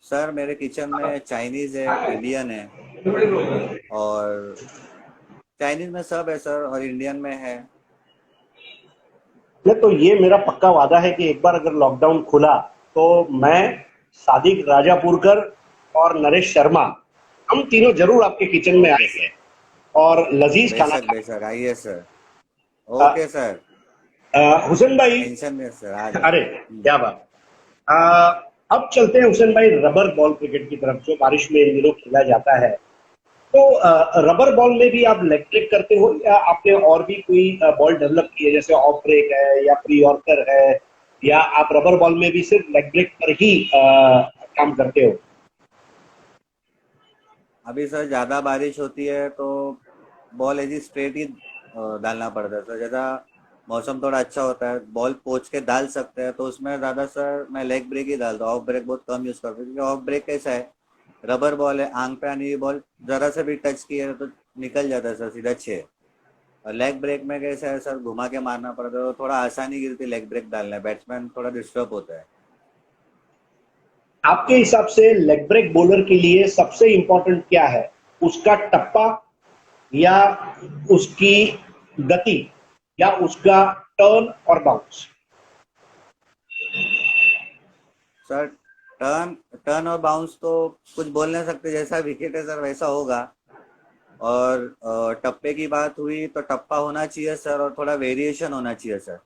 सर मेरे किचन में चाइनीज है, इंडियन है, और चाइनीज में सब है सर, और इंडियन में है। नहीं, तो ये मेरा पक्का वादा है कि एक बार अगर लॉकडाउन खुला तो मैं, सादिक राजापुरकर और नरेश शर्मा, हम तीनों जरूर आपके किचन में आएंगे और लजीज खाना बेशक बेशक, आइए सर। खाएंगे। ओके सर, हुसैन भाई, टेंशन नहीं है सर, आ जाओ। अरे क्या बात। अ, अब चलते हैं हुसैन भाई रबर बॉल क्रिकेट की तरफ, जो बारिश में इन दिनों खेला जाता है। तो रबर बॉल में भी आप लेग ब्रेक करते हो, या आपने और भी कोई बॉल डेवलप की है, जैसे ऑफ ब्रेक है या प्री यॉर्कर है, या आप रबर बॉल में भी सिर्फ लेग ब्रेक पर ही काम करते हो? अभी सर ज़्यादा बारिश होती है तो बॉल ऐसी स्ट्रेट ही डालना पड़ता है सर। ज़्यादा मौसम थोड़ा अच्छा होता है, बॉल पोंछ के डाल सकते हैं, तो उसमें ज़्यादा सर मैं लेग ब्रेक ही डालता हूँ, ऑफ ब्रेक बहुत कम यूज़ करता हूँ, क्योंकि ऑफ ब्रेक कैसा है, रबर बॉल है, आंख पे आने की बॉल ज़रा से भी टच की है तो निकल जाता है सर सीधा 6। और लेग ब्रेक में कैसा है सर, घुमा के मारना पड़ता है, तो थोड़ा आसानी गिरती है लेग ब्रेक डालना है, बैट्समैन थोड़ा डिस्टर्ब होता है। आपके हिसाब से लेग ब्रेक बॉलर के लिए सबसे इंपॉर्टेंट क्या है? उसका टप्पा, या उसकी गति, या उसका टर्न और बाउंस? सर टर्न टर्न और बाउंस तो कुछ बोल नहीं सकते, जैसा विकेट है सर वैसा होगा। और टप्पे की बात हुई तो टप्पा होना चाहिए सर, और थोड़ा वेरिएशन होना चाहिए सर।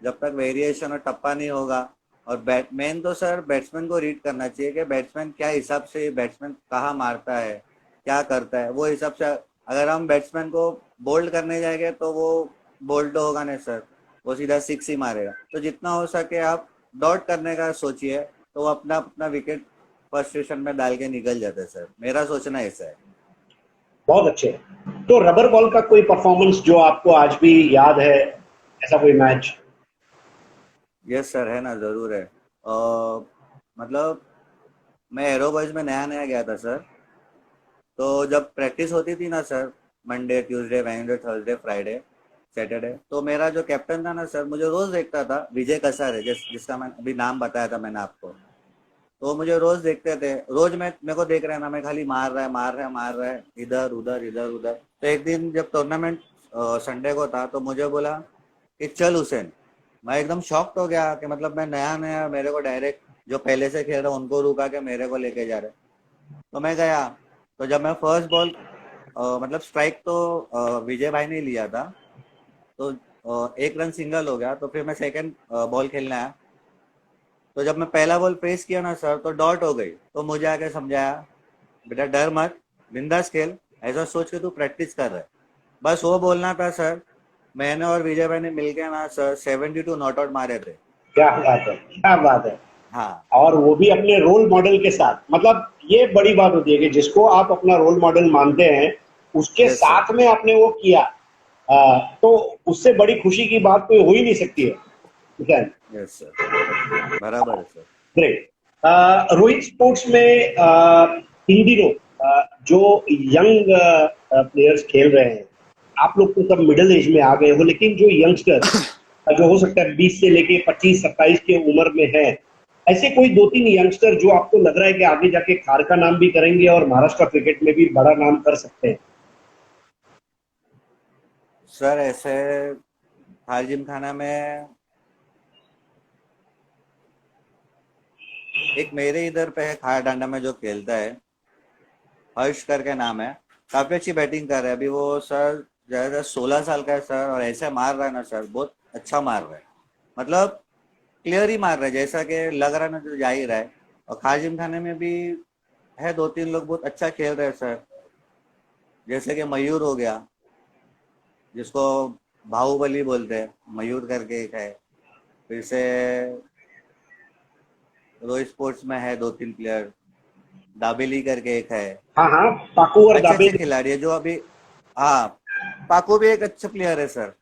जब तक वेरिएशन और टप्पा नहीं होगा, और बैट्समैन तो सर बैट्समैन को रीड करना चाहिए कि बैट्समैन क्या हिसाब से, बैट्समैन कहाँ मारता है, क्या करता है, वो हिसाब से। अगर हम बैट्समैन को बोल्ड करने जाएंगे तो वो बोल्ड होगा नहीं सर, वो सीधा 6 ही मारेगा। तो जितना हो सके आप डॉट करने का सोचिए, तो वो अपना अपना विकेट फर्स्ट स्टेशन में डाल के निकल जाता है सर, मेरा सोचना ऐसा है। बहुत अच्छे। तो रबर बॉल का कोई परफॉर्मेंस जो आपको आज भी याद है, ऐसा कोई मैच? यस सर, है ना, जरूर है। मतलब मैं एरो बॉयज में नया नया गया था सर। तो जब प्रैक्टिस होती थी ना sir, Monday Tuesday Wednesday Thursday Friday Saturday, तो मेरा जो कैप्टन था ना सर, मुझे रोज देखता था, विजय कसार है जिसका मैं अभी नाम बताया था मैंने आपको। तो मुझे रोज देखते थे, रोज मैं मेरे को देख रहे हैं ना, मैं खाली मार रहा है मार रहा है मार रहा है, इधर उधर इधर उधर। तो एक दिन जब टूर्नामेंट संडे को था, तो मुझे बोला कि चल हुसैन। मैं एकदम शॉक्ड हो गया कि मतलब मैं नया नया, मेरे को डायरेक्ट जो पहले से खेल रहा उनको रुका के मेरे को लेके जा रहे। तो मैं गया। तो जब मैं फर्स्ट बॉल, मतलब स्ट्राइक तो विजय भाई ने लिया था, तो एक रन सिंगल हो गया। तो फिर मैं सेकंड बॉल खेलने आया। तो जब मैं पहला बॉल प्रेस किया ना सर, तो डॉट हो गई। तो मुझे आके समझाया, बेटा डर मत, बिंदास खेल, ऐसा सोच के तू प्रैक्टिस कर रहा है। बस वो बोलना था सर। मैंने और विजय भाई ने मिलके ना सर 72 नॉट आउट मारे थे। क्या बात है, क्या बात है। हाँ। और वो भी अपने रोल मॉडल के साथ, मतलब ये बड़ी बात होती है कि जिसको आप अपना रोल मॉडल मानते हैं उसके यस सर। साथ में आपने वो किया। तो उससे बड़ी खुशी की बात कोई हो ही नहीं सकती है। यस सर, बराबर है सर। ग्रेट। रोहित स्पोर्ट्स में इन दिनों जो यंग प्लेयर्स खेल रहे हैं, आप लोग तो सब मिडिल एज में आ गए हो, लेकिन जो यंगस्टर्स जो हो सकता है 20 से लेके 25-27 की उम्र में है, ऐसे कोई 2-3 यंगस्टर जो आपको लग रहा है कि आगे जाके खार का नाम भी करेंगे और महाराष्ट्र क्रिकेट में भी बड़ा नाम कर सकते हैं? सर ऐसे हाल जिम खाना में एक मेरे इधर पे है, खाया डांडा में जो खेलता है, हर्ष करके नाम है। काफी अच्छी बैटिंग कर रहा है अभी वो सर। ज्यादा 16 साल का है सर, और ऐसे मार रहा है ना सर, बहुत अच्छा मार रहा है। मतलब क्लियर ही मार रहा है, जैसा कि लग रहा है ना, तो जा ही रहा है। और खाजिम खाने में भी है 2-3 लोग बहुत अच्छा खेल रहे हैं सर। जैसे कि मयूर हो गया, जिसको बाहुबली बोलते हैं, मयूर करके एक है। फिर से रोहित स्पोर्ट्स में है 2-3 प्लेयर, दाबेली करके एक है। हाँ हाँ, पाकू और अच्छे अच्छे दाबेली। खिलाड़ी है जो अभी। हाँ, पाको भी एक अच्छा प्लेयर है सर।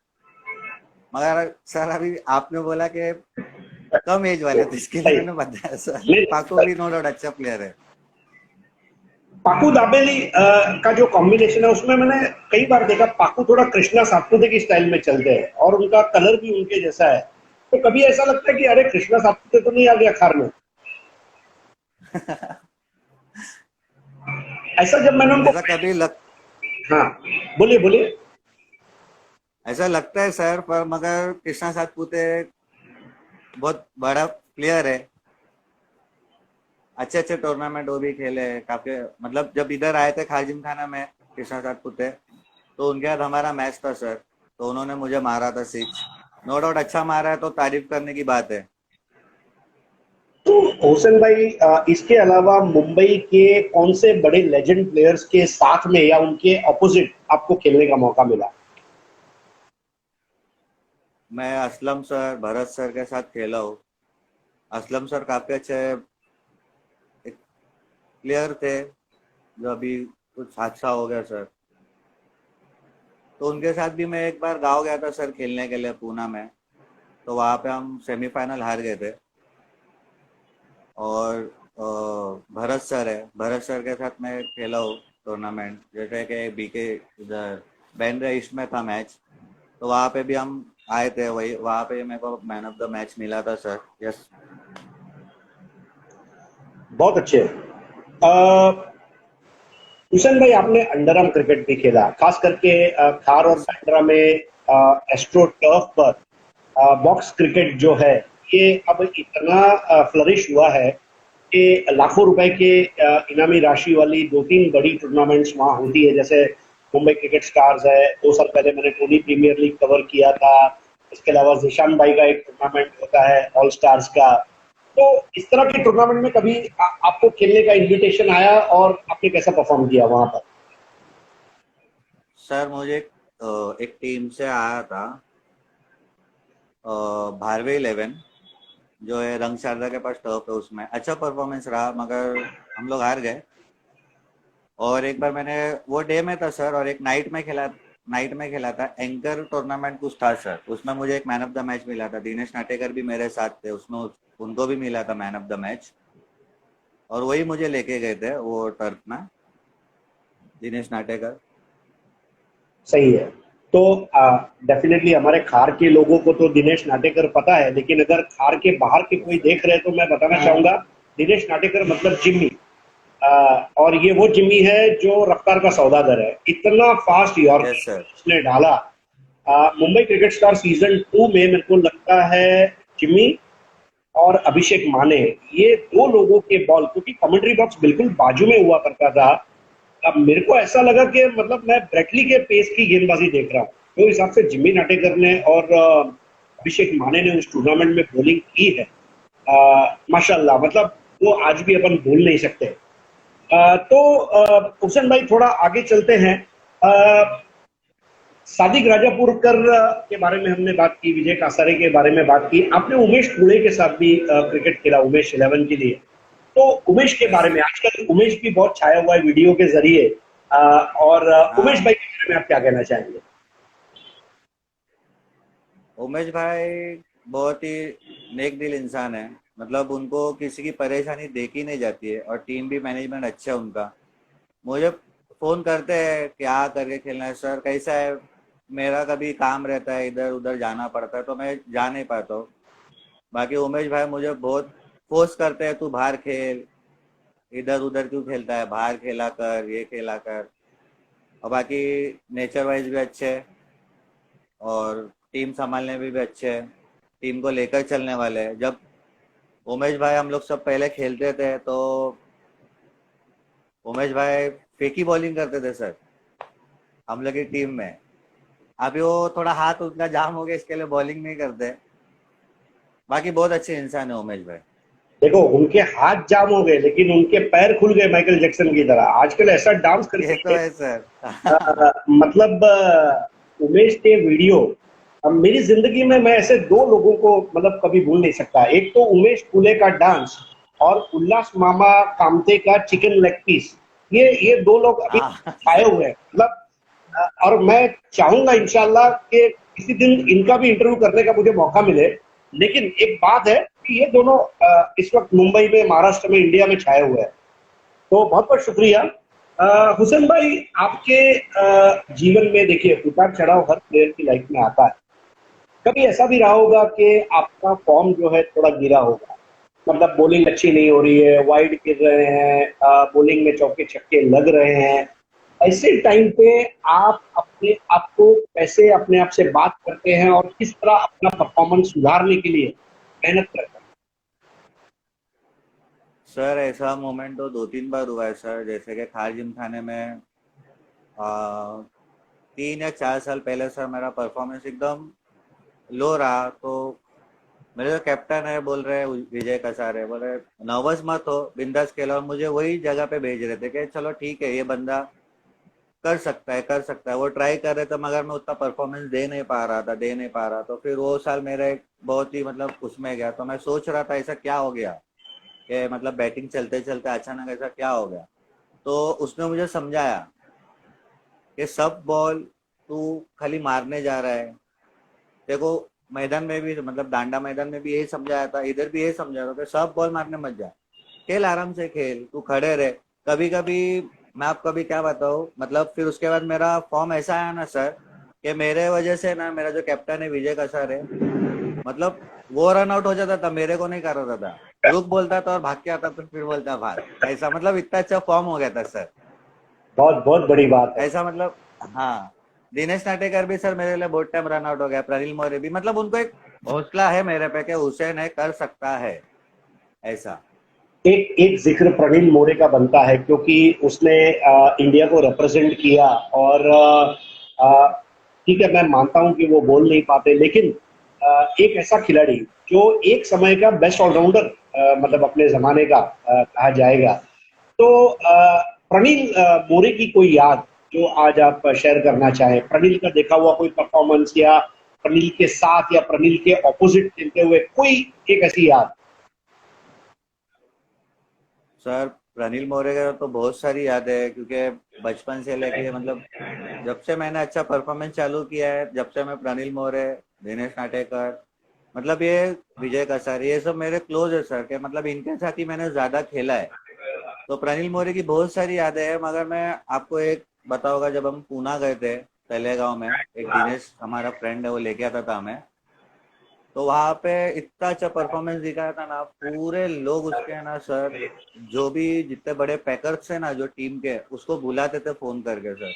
मगर सर अभी आपने बोला कि कम एज वाले, तो इसके लिए सही। मैंने बताया सर, नहीं, पाको भी नो डाउट अच्छा प्लेयर है। पाकू दाबेली का जो कॉम्बिनेशन है उसमें मैंने कई बार देखा, पाकू थोड़ा कृष्णा सातपुते की स्टाइल में चलते हैं और उनका कलर भी उनके जैसा है। तो कभी ऐसा लगता है कि अरे कृष्णा सातपुते तो नहीं आ गया खार में? ऐसा जब मैंने उनको, ऐसा कभी लग हाँ, बोलिए बोलिए। ऐसा लगता है सर, पर मगर कृष्णा सातपुते बहुत बड़ा प्लेयर है। अच्छे अच्छे टूर्नामेंट वो भी खेले हैं काफी। मतलब जब इधर आए थे खाजिम खाना में कृष्णा सातपुते, तो उनके साथ हमारा मैच था सर। तो उन्होंने मुझे मारा था सिक्स। नो डाउट अच्छा मारा है, तो तारीफ करने की बात है। तो हुसैन भाई, इसके अलावा मुंबई के कौन से बड़े लेजेंड प्लेयर्स के साथ में या उनके ऑपोजिट आपको खेलने का मौका मिला? मैं असलम सर, भरत सर के साथ खेला हूँ। असलम सर काफी अच्छे एक प्लेयर थे, जो अभी कुछ हादसा हो गया सर। तो उनके साथ भी मैं एक बार गाँव गया था सर खेलने के लिए पूना में। तो वहाँ पे हम सेमीफाइनल हार गए थे। और भरत सर है, भरत सर के साथ मैं खेला हूँ टूर्नामेंट, जैसे कि बीके इधर बैंड्रा ईस्ट में था मैच। तो वहाँ पे भी हम आए थे, वही वहाँ पे मेरे को मैन ऑफ द मैच मिला था सर। यस। बहुत अच्छे। हुसैन भाई, आपने अंडर आर्म क्रिकेट भी खेला, खास करके खार और यस सर। बांद्रा में एस्ट्रो टर्फ पर बॉक्स क्रिकेट जो है, ये अब इतना फ्लरिश हुआ है कि लाखों रुपए के इनामी राशि वाली 2-3 बड़ी टूर्नामेंट्स वहां होती है। जैसे मुंबई क्रिकेट स्टार्स है, 2 साल पहले मैंने टोनी प्रीमियर लीग कवर किया था। इसके अलावा जिशान भाई का एक टूर्नामेंट होता है ऑल स्टार्स का। तो इस तरह के टूर्नामेंट में कभी आपको खेलने का इनविटेशन आया और आपने कैसा परफॉर्म किया वहां पर? सर मुझे एक टीम से आया था, भारवे 11, जो है रंग शारदा के पास टर्फ है, उसमें अच्छा परफॉर्मेंस रहा, मगर हम लोग हार गए। और एक बार मैंने, वो डे में था सर, और एक नाइट में खेला था, एंकर टूर्नामेंट कुछ था सर, उसमें मुझे एक मैन ऑफ द मैच मिला था। दिनेश नाटेकर भी मेरे साथ थे उसमें, उनको भी मिला था मैन ऑफ द मैच, और वही मुझे लेके गए थे वो टर्फ में, दिनेश नाटेकर। सही है। तो डेफिनेटली हमारे खार के लोगों को तो दिनेश नाटेकर पता है, लेकिन अगर खार के बाहर के कोई देख रहे हैं तो मैं बताना चाहूंगा, दिनेश नाटेकर मतलब जिम्मी। और ये वो जिम्मी है जो रफ्तार का सौदागर है। इतना फास्ट यस यॉर्कर सर। उसने डाला। मुंबई क्रिकेट स्टार सीजन 2 में मेरे को लगता है जिम्मी और अभिषेक माने, ये दो लोगों के बॉल, क्योंकि कमेंट्री बॉक्स बिल्कुल बाजू में हुआ करता था, अब मेरे को ऐसा लगा कि मतलब मैं ब्रेटली के पेस की गेंदबाजी देख रहा हूँ। तो इस हिसाब से जिम्मी नाटेकर ने और अभिषेक माने ने उस टूर्नामेंट में बॉलिंग की है, माशाल्लाह, मतलब वो आज भी अपन भूल नहीं सकते। तो हुसैन भाई थोड़ा आगे चलते हैं। सादिक राजापुरकर के बारे में हमने बात की, विजय कासारे के बारे में बात की, आपने उमेश पुणे के साथ भी क्रिकेट खेला, उमेश 11 के लिए। तो उमेश के यस बारे में सर। आजकल उमेश भी बहुत छाया हुआ है वीडियो के जरिए, और उमेश भाई हाँ, के बारे में आप क्या कहना चाहेंगे? उमेश भाई बहुत ही नेक दिल इंसान है। मतलब उनको किसी की परेशानी देखी नहीं जाती है, और टीम भी मैनेजमेंट अच्छा है उनका। मुझे फोन करते हैं क्या करके खेलना है सर, कैसा है, मेरा कभी काम रहता है, इधर उधर जाना पड़ता है, तो मैं जा नहीं पाता हूँ। बाकी उमेश भाई मुझे बहुत फोर्स करते हैं, तू बाहर खेल, इधर उधर क्यों खेलता है, बाहर खेला कर, ये खेला कर। और बाकी नेचर वाइज भी अच्छे है, और टीम संभालने में भी अच्छे हैं, टीम को लेकर चलने वाले हैं। जब उमेश भाई हम लोग सब पहले खेलते थे, तो उमेश भाई फेंकी बॉलिंग करते थे सर हम लोग की टीम में। अभी वो थोड़ा हाथ उनका जाम हो गया, इसके लिए बॉलिंग नहीं करते। बाकी बहुत अच्छे इंसान है उमेश भाई। देखो, उनके हाथ जाम हो गए लेकिन उनके पैर खुल गए माइकल जैक्सन की तरह, आजकल ऐसा डांस ये तो करके। है सर। मतलब उमेश के वीडियो, अब मेरी जिंदगी में मैं ऐसे दो लोगों को मतलब कभी भूल नहीं सकता। एक तो उमेश पुणे का डांस, और उल्लास मामा कामते का चिकन लेग पीस। ये दो लोग अभी हाँ आए सर। हुए हैं, मतलब और मैं चाहूंगा इंशाल्लाह कि किसी दिन इनका भी इंटरव्यू करने का मुझे मौका मिले। लेकिन एक बात है कि ये दोनों इस वक्त मुंबई में, महाराष्ट्र में, इंडिया में छाए हुए हैं। तो बहुत बहुत शुक्रिया। हुसैन भाई, आपके जीवन में देखिए उतार चढ़ाव हर प्लेयर की लाइफ में आता है। कभी ऐसा भी रहा होगा कि आपका फॉर्म जो है थोड़ा गिरा होगा, मतलब बॉलिंग अच्छी नहीं हो रही है, वाइड गिर रहे हैं, बॉलिंग में चौके छक्के लग रहे हैं। ऐसे टाइम पे आप अपने आप को कैसे अपने आप से बात करते हैं और किस तरह अपना परफॉर्मेंस सुधारने के लिए मेहनत करते हैं? सर ऐसा मोमेंट तो 2-3 बार हुआ है सर। जैसे कि खार जिम खाने में, आ, 3 या 4 साल पहले सर मेरा परफॉर्मेंस एकदम लो रहा, तो मेरे जो कैप्टन है बोल रहे हैं, विजय कसारे बोल रहे नर्वस मत हो, बिंदास खेलो, और मुझे वही जगह पे भेज रहे थे कि चलो ठीक है, ये बंदा कर सकता है। वो ट्राई कर रहे थे, मगर मैं उतना परफॉर्मेंस दे नहीं पा रहा। तो फिर वो साल मेरा एक बहुत ही मतलब उसमें गया। तो मैं सोच रहा था ऐसा क्या हो गया, कि मतलब बैटिंग चलते चलते अचानक ऐसा क्या हो गया। तो उसने मुझे समझाया कि सब बॉल तू खाली मारने जा रहा है। देखो, मैदान में भी, मतलब डांडा मैदान में भी यही समझाया था, इधर भी यही समझाया था कि सब बॉल मारने मत जा, खेल आराम से, खेल तू खड़े रहे। कभी कभी मैं आपको अभी क्या बताऊँ, मतलब फिर उसके बाद मेरा फॉर्म ऐसा आया ना सर, कि मेरे वजह से ना, मेरा जो कैप्टन है विजय कसार है, मतलब वो रन आउट हो जाता था, मेरे को नहीं कर रहा था, रुक बोलता था और भाग के आता, तो फिर बोलता भाग। ऐसा मतलब इतना अच्छा फॉर्म हो गया था सर। बहुत बहुत बड़ी बात है। ऐसा मतलब, हाँ, दिनेश नाटेकर भी सर मेरे लिए बहुत टाइम रन आउट हो गया, प्रनिल मौर्य भी, मतलब उनको एक हौसला है मेरे पे कि हुसैन है, कर सकता है ऐसा। एक एक जिक्र प्रवीण मोरे का बनता है, क्योंकि उसने इंडिया को रिप्रेजेंट किया। और ठीक है, मैं मानता हूं कि वो बोल नहीं पाते, लेकिन एक ऐसा खिलाड़ी जो एक समय का बेस्ट ऑलराउंडर, मतलब अपने जमाने का कहा जाएगा। तो प्रनिल मोरे की कोई याद जो आज आप शेयर करना चाहें, प्रनिल का देखा हुआ कोई परफॉर्मेंस, या प्रनिल के साथ या प्रनिल के ऑपोजिट खेलते हुए कोई एक ऐसी याद? सर प्रनिल मोरे का तो बहुत सारी याद है, क्योंकि बचपन से लेके मतलब जब से मैंने अच्छा परफॉर्मेंस चालू किया है, जब से मैं प्रनिल मोरे, दिनेश नाटेकर, मतलब ये विजय कसार, ये सब मेरे क्लोज है सर, के मतलब इनके साथ ही मैंने ज्यादा खेला है। तो प्रनिल मोरे की बहुत सारी यादें हैं, मगर मैं आपको एक बताऊंगा, जब हम पूना गए थे पहले गांव में, एक दिनेश हमारा फ्रेंड है, वो लेके आता था हमें, तो वहां पे इतना अच्छा परफॉर्मेंस दिखाया था ना, पूरे लोग उसके है ना सर, जो भी जितने बड़े पैकर्स थे ना जो टीम के, उसको बुलाते थे फोन करके सर।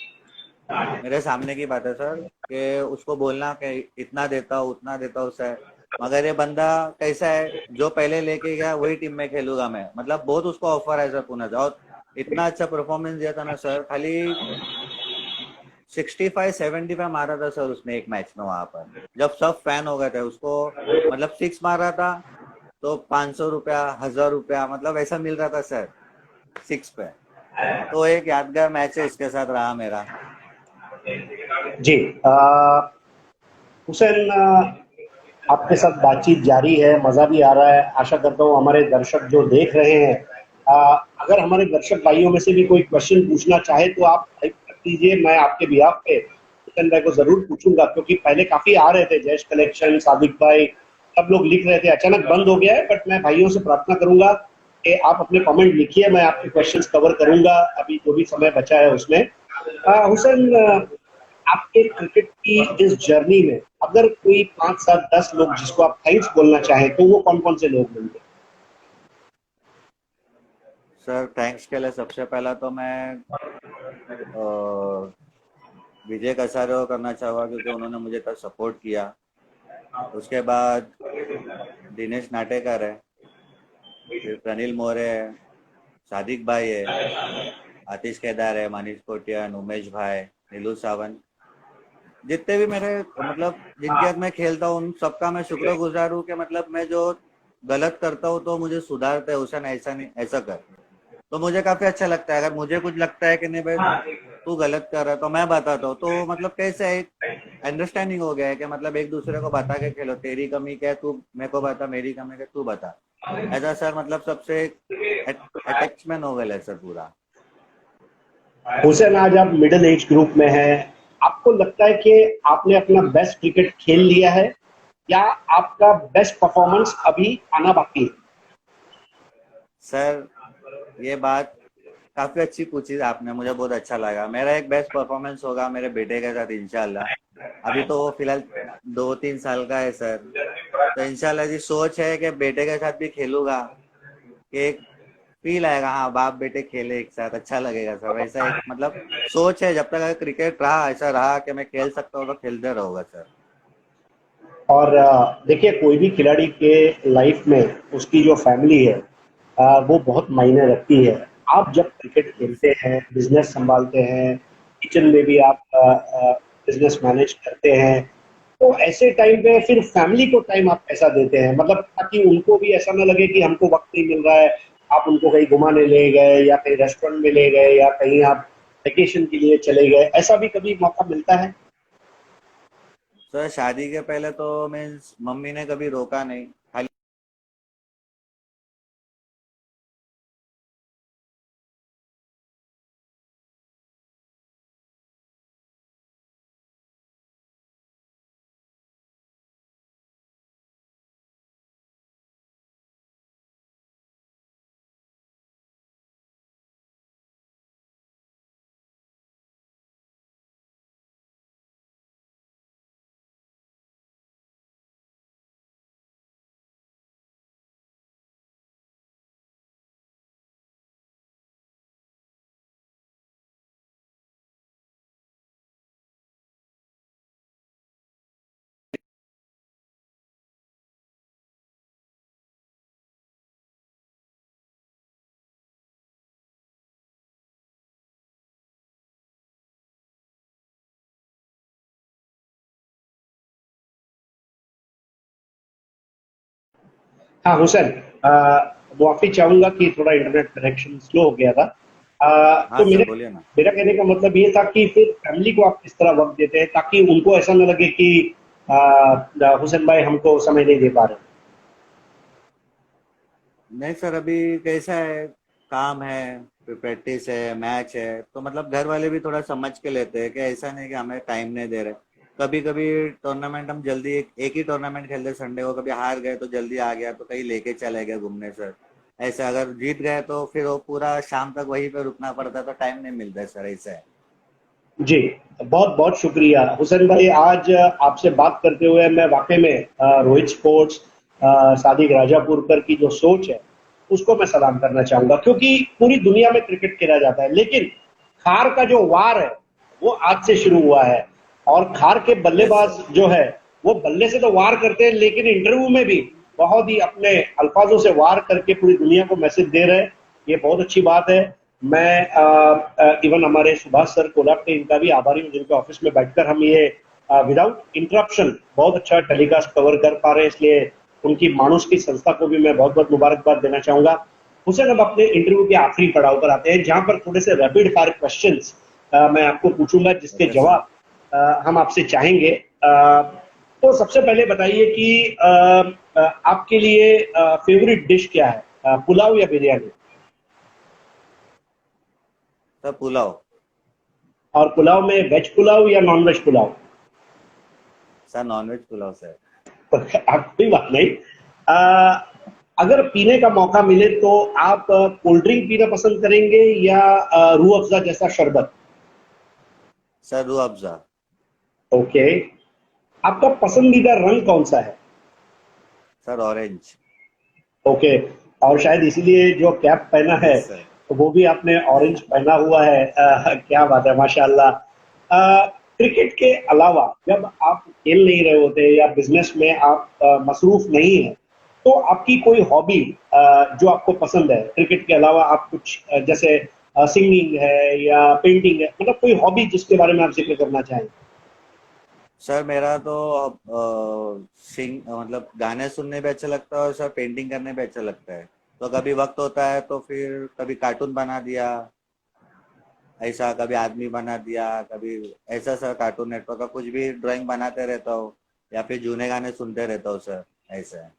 मेरे सामने की बात है सर, कि उसको बोलना कि इतना देता हूँ उतना देता हूँ सर, मगर ये बंदा कैसा है, जो पहले लेके गया वही टीम में खेलूंगा मैं, मतलब बहुत उसको ऑफर है सर पुणे से, और इतना अच्छा परफॉर्मेंस दिया था ना सर, खाली 65-75 मारा था सर उसने एक मैच में वहां पर, जब सब फैन हो गए थे उसको, मतलब सिक्स मार रहा था तो 500 रुपया, 1000 रुपया, मतलब ऐसा मिल रहा था सर सिक्स पे। तो एक यादगार मैच है उसके साथ रहा मेरा। जी। हुसैन, आपके साथ बातचीत जारी है, मजा भी आ रहा है। आशा करता हूँ हमारे दर्शक जो देख रहे हैं, अगर हमारे दर्शक भाइयों में से भी कोई क्वेश्चन पूछना चाहे तो आप टाइप कर दीजिए, मैं आपके बिहाफ पे हुसैन भाई को जरूर पूछूंगा, क्योंकि पहले काफी आ रहे थे, जयेश कलेक्शन, सादिक भाई, सब लोग लिख रहे थे, अचानक बंद हो गया है। बट मैं भाइयों से प्रार्थना करूंगा कि आप अपने कमेंट लिखिए, मैं आपके क्वेश्चंस कवर करूंगा अभी जो भी समय बचा है उसमें। हुसैन, आपके क्रिकेट की इस जर्नी में अगर कोई 5, 7, 10 लोग जिसको आप थैंक्स बोलना चाहें तो वो कौन कौन से लोग होंगे? सर थैंक्स के लिए सबसे पहला तो मैं विजय कसारे को करना चाहूँगा, क्योंकि उन्होंने मुझे तब सपोर्ट किया। उसके बाद दिनेश नाटेकर है, फिर प्रनिल मोरे है, सादिक भाई है, आतिश केदार है, मनीष कोटियान, उमेश भाई, नीलू सावंत, जितने भी मेरे मतलब जिनके साथ मैं खेलता हूँ, उन सबका मैं शुक्रगुजार हूँ कि मतलब मैं जो गलत करता हूँ तो मुझे सुधारते हैं, हुसैन ऐसा नहीं, ऐसा कर। तो मुझे काफी अच्छा लगता है, अगर मुझे कुछ लगता है कि नहीं भाई तू गलत कर रहा है, तो मैं बताता हूँ, तो मतलब कैसे एक अंडरस्टैंडिंग हो गया है कि मतलब एक दूसरे को बता के खेलो, तेरी कमी क्या है तू मेरे को बता, मेरी कमी क्या तू बता, ऐसा सर, मतलब सबसे अटैचमेंट हो गया है सर पूरा। हुसैन, आज आप मिडिल एज ग्रुप में हैं, आपको लगता है कि आपने अपना बेस्ट क्रिकेट खेल लिया है या आपका बेस्ट परफॉर्मेंस अभी आना बाकी है? सर ये बात काफी अच्छी पूछी आपने, मुझे बहुत अच्छा लगा। मेरा एक बेस्ट परफॉर्मेंस होगा मेरे बेटे के साथ इंशाल्लाह। अभी तो वो फिलहाल 2-3 साल का है सर, तो इंशाल्लाह जी सोच है कि बेटे के साथ भी खेलूंगा, कि एक फील आएगा, हाँ बाप बेटे खेले एक साथ, अच्छा लगेगा सर, वैसा एक मतलब सोच है। जब तक अगर क्रिकेट रहा, ऐसा रहा कि मैं खेल सकता हूँ, तो खेलते रहूंगा सर। और देखिए, कोई भी खिलाड़ी के लाइफ में उसकी जो फैमिली है वो बहुत मायने रखती है। आप जब क्रिकेट खेलते हैं, बिजनेस संभालते हैं, किचन में भी आप बिजनेस मैनेज करते हैं, तो ऐसे टाइम पे फिर फैमिली को टाइम आप कैसा देते हैं, मतलब ताकि उनको भी ऐसा ना लगे कि हमको वक्त नहीं मिल रहा है। आप उनको कहीं घुमाने ले गए या कहीं रेस्टोरेंट में ले गए या कहीं आप वेकेशन के लिए चले गए, ऐसा भी कभी मौका मिलता है? सर शादी के पहले तो मीन्स मम्मी ने कभी रोका नहीं, खाली हाँ हुसैन, मुआफ़ी चाहूंगा कि थोड़ा इंटरनेट कनेक्शन स्लो हो गया था। हाँ तो सर मेरे बोलिए ना। मेरा कहने का मतलब ये था कि फिर फैमिली को आप किस तरह वक्त देते हैं ताकि उनको ऐसा ना लगे कि हुसैन भाई हमको समय नहीं दे पा रहे? नहीं सर, अभी कैसा है, काम है, फिर प्रैक्टिस है, मैच है, तो मतलब घर वाले भी थोड़ा समझ के लेते हैं कि ऐसा नहीं कि हमें टाइम नहीं दे रहे। कभी कभी टूर्नामेंट हम जल्दी एक ही टूर्नामेंट खेलते संडे को, कभी हार गए तो जल्दी आ गया तो कहीं लेके चले गए घूमने सर। ऐसा अगर जीत गए तो फिर वो पूरा शाम तक वहीं पे रुकना पड़ता है, तो टाइम नहीं मिलता है सर, ऐसा है। जी, बहुत बहुत शुक्रिया हुसैन भाई। आज आपसे बात करते हुए मैं वाकई में रोहित स्पोर्ट्स, सादिक राजापुरकर की जो सोच है उसको मैं सलाम करना चाहूंगा, क्योंकि पूरी दुनिया में क्रिकेट खेला जाता है लेकिन खार का जो वार है वो आज से शुरू हुआ है। और खार के यस सर। बल्लेबाज जो है वो बल्ले से तो वार करते हैं लेकिन इंटरव्यू में भी बहुत ही अपने अल्फाजों से वार करके पूरी दुनिया को मैसेज दे रहे हैं। ये बहुत अच्छी बात है। मैं इवन हमारे सुभाष सर कोलाटे इनका भी आभारी हूँ, जिनके ऑफिस में बैठकर हम ये विदाउट इंटरप्शन बहुत अच्छा टेलीकास्ट कवर कर पा रहे हैं, इसलिए उनकी मानुष की संस्था को भी मैं बहुत बहुत मुबारकबाद देना चाहूंगा। हुसैन, अब अपने इंटरव्यू के आखिरी पड़ाव पर आते हैं, जहां पर थोड़े से रैपिड फायर क्वेश्चंस मैं आपको पूछूंगा जिसके ओके सर। जवाब हम आपसे चाहेंगे। तो सबसे पहले बताइए कि आपके लिए फेवरेट डिश क्या है, पुलाव या बिरयानी? सर पुलाव। और पुलाव में वेज पुलाव या non veg pulao? Sir non veg pulao sir. आप कोई बात नहीं। अगर पीने का मौका मिले तो आप कोल्ड ड्रिंक पीना पसंद करेंगे या रूह अफ़ज़ा जैसा शरबत? सर रूह अफ़ज़ा। ओके। आपका पसंदीदा रंग कौन सा है? Sir orange. ओके। और शायद इसीलिए जो कैप पहना है यस सर। तो वो भी आपने ऑरेंज पहना हुआ है। क्या बात है, माशाल्लाह। क्रिकेट के अलावा जब आप खेल नहीं रहे होते या बिजनेस में आप मसरूफ नहीं है तो आपकी कोई हॉबी जो आपको पसंद है क्रिकेट के अलावा, आप कुछ जैसे सिंगिंग है या पेंटिंग है, मतलब कोई हॉबी जिसके बारे में आप जिक्र करना चाहें? सर मेरा तो सिंग मतलब गाने सुनने भी अच्छा लगता है और सर पेंटिंग करने भी अच्छा लगता है। तो कभी वक्त होता है तो फिर कभी कार्टून बना दिया, ऐसा कभी आदमी बना दिया, कभी ऐसा सर कार्टून नेटवर्क का कुछ भी ड्राइंग बनाते रहता हूँ, या फिर जूने गाने सुनते रहता हूँ सर, ऐसा है।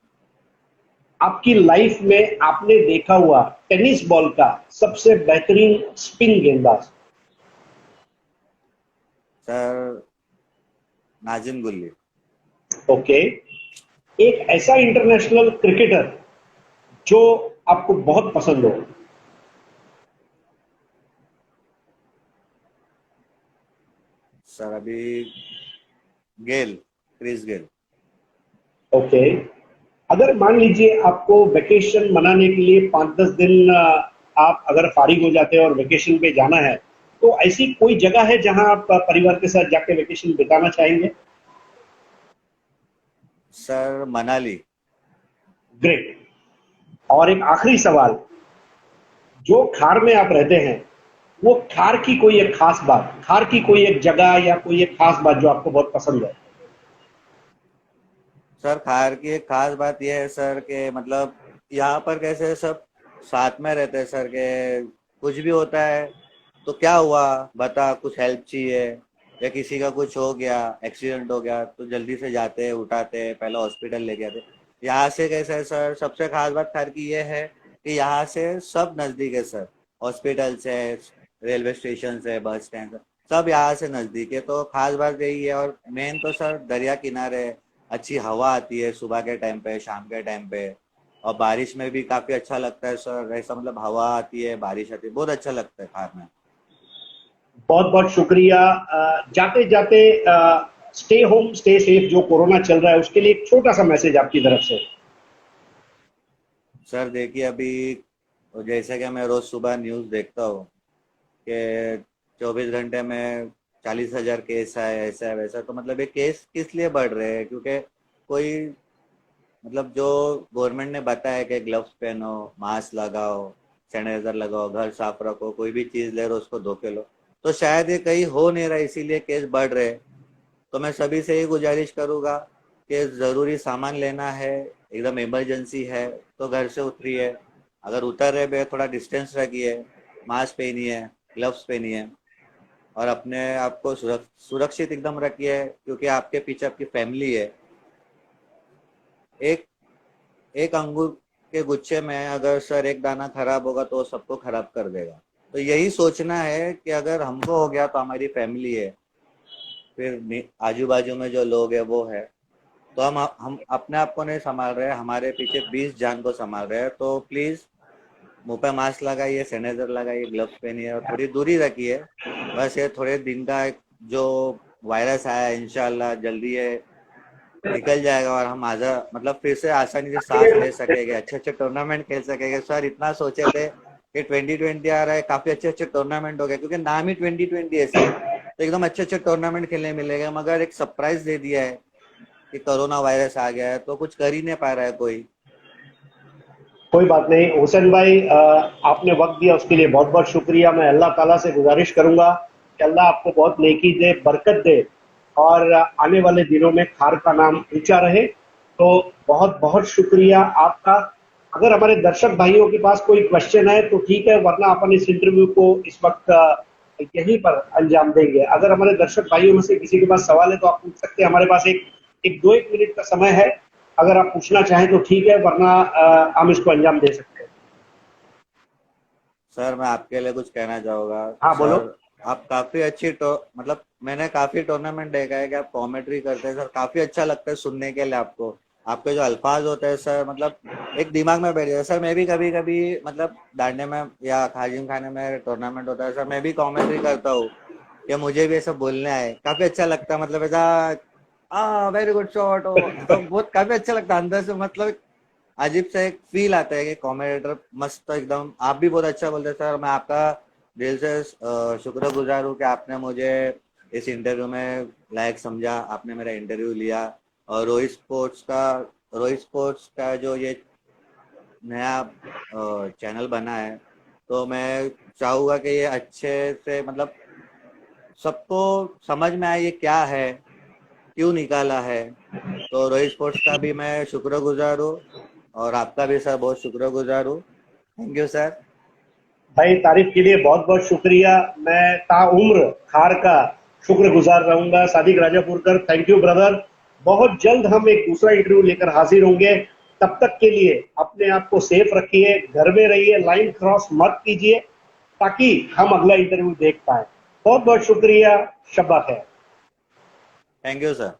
आपकी लाइफ में आपने देखा हुआ टेनिस बॉल का सबसे बेहतरीन स्पिन गेंदबाज? सर नाजिम गुल्ली। ओके। एक ऐसा इंटरनेशनल क्रिकेटर जो आपको बहुत पसंद हो? सर अभी गेल, क्रिस गेल। ओके। अगर मान लीजिए आपको वेकेशन मनाने के लिए 5-10 दिन आप अगर फारिग हो जाते हैं और वेकेशन पे जाना है तो ऐसी कोई जगह है जहां आप परिवार के साथ जाके वेकेशन बिताना चाहेंगे? सर मनाली। ग्रेट। और एक आखिरी सवाल, जो खार में आप रहते हैं वो खार की कोई एक खास बात, खार की कोई एक जगह या कोई एक खास बात जो आपको बहुत पसंद है? सर खार की एक खास बात यह है सर कि मतलब यहाँ पर कैसे सब साथ में रहते हैं सर, के कुछ भी होता है तो क्या हुआ बता, कुछ हेल्प चाहिए या किसी का कुछ हो गया, एक्सीडेंट हो गया, तो जल्दी से जाते हैं, उठाते हैं, पहले हॉस्पिटल लेके आते हैं। यहाँ से कैसे है सर, सबसे खास बात खार की ये है कि यहाँ से सब नजदीक है सर। हॉस्पिटल से, रेलवे स्टेशन से, बस स्टैंड से, सब यहाँ से नजदीक है, तो खास बात यही है। और मेन तो सर दरिया किनारे है, अच्छी हवा आती है सुबह के टाइम पे, शाम के टाइम पे, और बारिश में भी काफी अच्छा लगता है सर, ऐसा मतलब हवा आती है, बारिश आती है, बहुत अच्छा लगता है खार में। बहुत बहुत शुक्रिया। जाते जाते स्टे होम स्टे सेफ, जो कोरोना चल रहा है उसके लिए एक छोटा सा मैसेज आपकी तरफ से। सर देखिए अभी जैसे कि मैं रोज सुबह न्यूज देखता हूँ कि 24 घंटे में 40,000 केस आए, ऐसा है वैसा, तो मतलब ये केस किस लिए बढ़ रहे हैं, क्योंकि कोई मतलब जो गवर्नमेंट ने बताया कि ग्लव्स पहनो, मास्क लगाओ, सैनिटाइजर लगाओ, घर साफ रखो, कोई भी चीज ले रहे हो उसको धो के लो, तो शायद ये कहीं हो नहीं रहा, इसीलिए केस बढ़ रहे हैं। तो मैं सभी से ही गुजारिश करूंगा कि जरूरी सामान लेना है, एकदम इमरजेंसी है तो घर से उतरिए, अगर उतर रहे बे थोड़ा डिस्टेंस रखिए, मास्क पहनिए, ग्लव्स पहनिए, और अपने आप को सुरक्षित एकदम रखिए, क्योंकि आपके पीछे आपकी फैमिली है। एक एक अंगूर के गुच्छे में अगर सर एक दाना खराब होगा तो वो सबको खराब कर देगा। तो यही सोचना है कि अगर हमको हो गया तो हमारी फैमिली है, फिर आजू बाजू में जो लोग है वो है, तो हम अपने आप को नहीं संभाल रहे हैं, हमारे पीछे 20 जान को संभाल रहे हैं। तो प्लीज मुंह पे मास्क लगाइए, सैनिटाइजर लगाइए, ग्लव्स पहनिए और थोड़ी दूरी रखिए। बस ये थोड़े दिन का जो वायरस आया है, इंशाल्लाह जल्दी ये निकल जाएगा और हम मतलब फिर से आसानी से सांस ले सकेंगे, अच्छे अच्छे टूर्नामेंट खेल सकेंगे। सर इतना सोचे थे कि 2020 आ रहा है, काफी अच्छे अच्छे टूर्नामेंट हो गए, क्योंकि नाम ही 2020 है सर, तो एकदम अच्छे अच्छे टूर्नामेंट खेलने मिलेगा। मगर एक सरप्राइज दे दिया है कि कोरोना वायरस आ गया है, तो कुछ कर ही नहीं पा रहा है कोई। कोई बात नहीं हुसैन भाई, आपने वक्त दिया उसके लिए बहुत बहुत शुक्रिया। मैं अल्लाह ताला से गुजारिश करूंगा कि अल्लाह आपको बहुत नेकी दे, बरकत दे और आने वाले दिनों में खार का नाम ऊंचा रहे। तो बहुत बहुत शुक्रिया आपका। अगर हमारे दर्शक भाइयों के पास कोई क्वेश्चन है तो ठीक है, वरना अपन इस इंटरव्यू को इस वक्त यहीं पर अंजाम देंगे। अगर हमारे दर्शक भाइयों में से किसी के पास सवाल है तो आप पूछ सकते हैं। हमारे पास एक 2-1 मिनट का समय है, अगर आप पूछना चाहें तो ठीक है, वरना हम इसको अंजाम दे सकते हैं। सर मैं आपके लिए कुछ कहना चाहूंगा। हाँ बोलो। सर आप काफी अच्छी मतलब मैंने काफी टूर्नामेंट देखा है कि आप कॉमेंट्री करते हैं सर, काफी अच्छा लगता है सुनने के लिए आपको। आपके जो अल्फाज होते हैं सर, मतलब एक दिमाग में बैठ जाता है। सर मैं भी कभी कभी मतलब दांडे में या खाजिम खाने में टूर्नामेंट होता है सर, मैं भी कॉमेंट्री करता हूँ कि मुझे भी ऐसा बोलने आए, काफी अच्छा लगता है। मतलब ऐसा वेरी गुड शॉट हो तो बहुत काफी अच्छा लगता है अंदर से। मतलब अजीब सा एक फील आता है कि कॉमेडिएटर मस्त एकदम। आप भी बहुत अच्छा बोलते हैं सर, मैं आपका दिल से शुक्रगुजार हूँ कि आपने मुझे इस इंटरव्यू में लायक समझा, आपने मेरा इंटरव्यू लिया। और रोहित स्पोर्ट्स का जो ये नया चैनल बना है, तो मैं चाहूंगा कि ये अच्छे से मतलब सबको समझ में आए ये क्या है, क्यों निकाला है। तो रोहित स्पोर्ट्स का भी मैं शुक्रगुजार हूँ और आपका भी सर बहुत शुक्रगुजार हूँ। Thank you sir. भाई तारीफ के लिए बहुत बहुत शुक्रिया। मैं ताउम्र खार का शुक्रगुजार रहूंगा। Sadiq Rajapurkar, thank you brother. बहुत जल्द हम एक दूसरा इंटरव्यू लेकर हाजिर होंगे। तब तक के लिए अपने आप को सेफ रखिए, घर में रहिए, लाइन क्रॉस मत कीजिए, ताकि हम अगला इंटरव्यू देख पाए। बहुत बहुत शुक्रिया। शब्बा खैर। Thank you sir.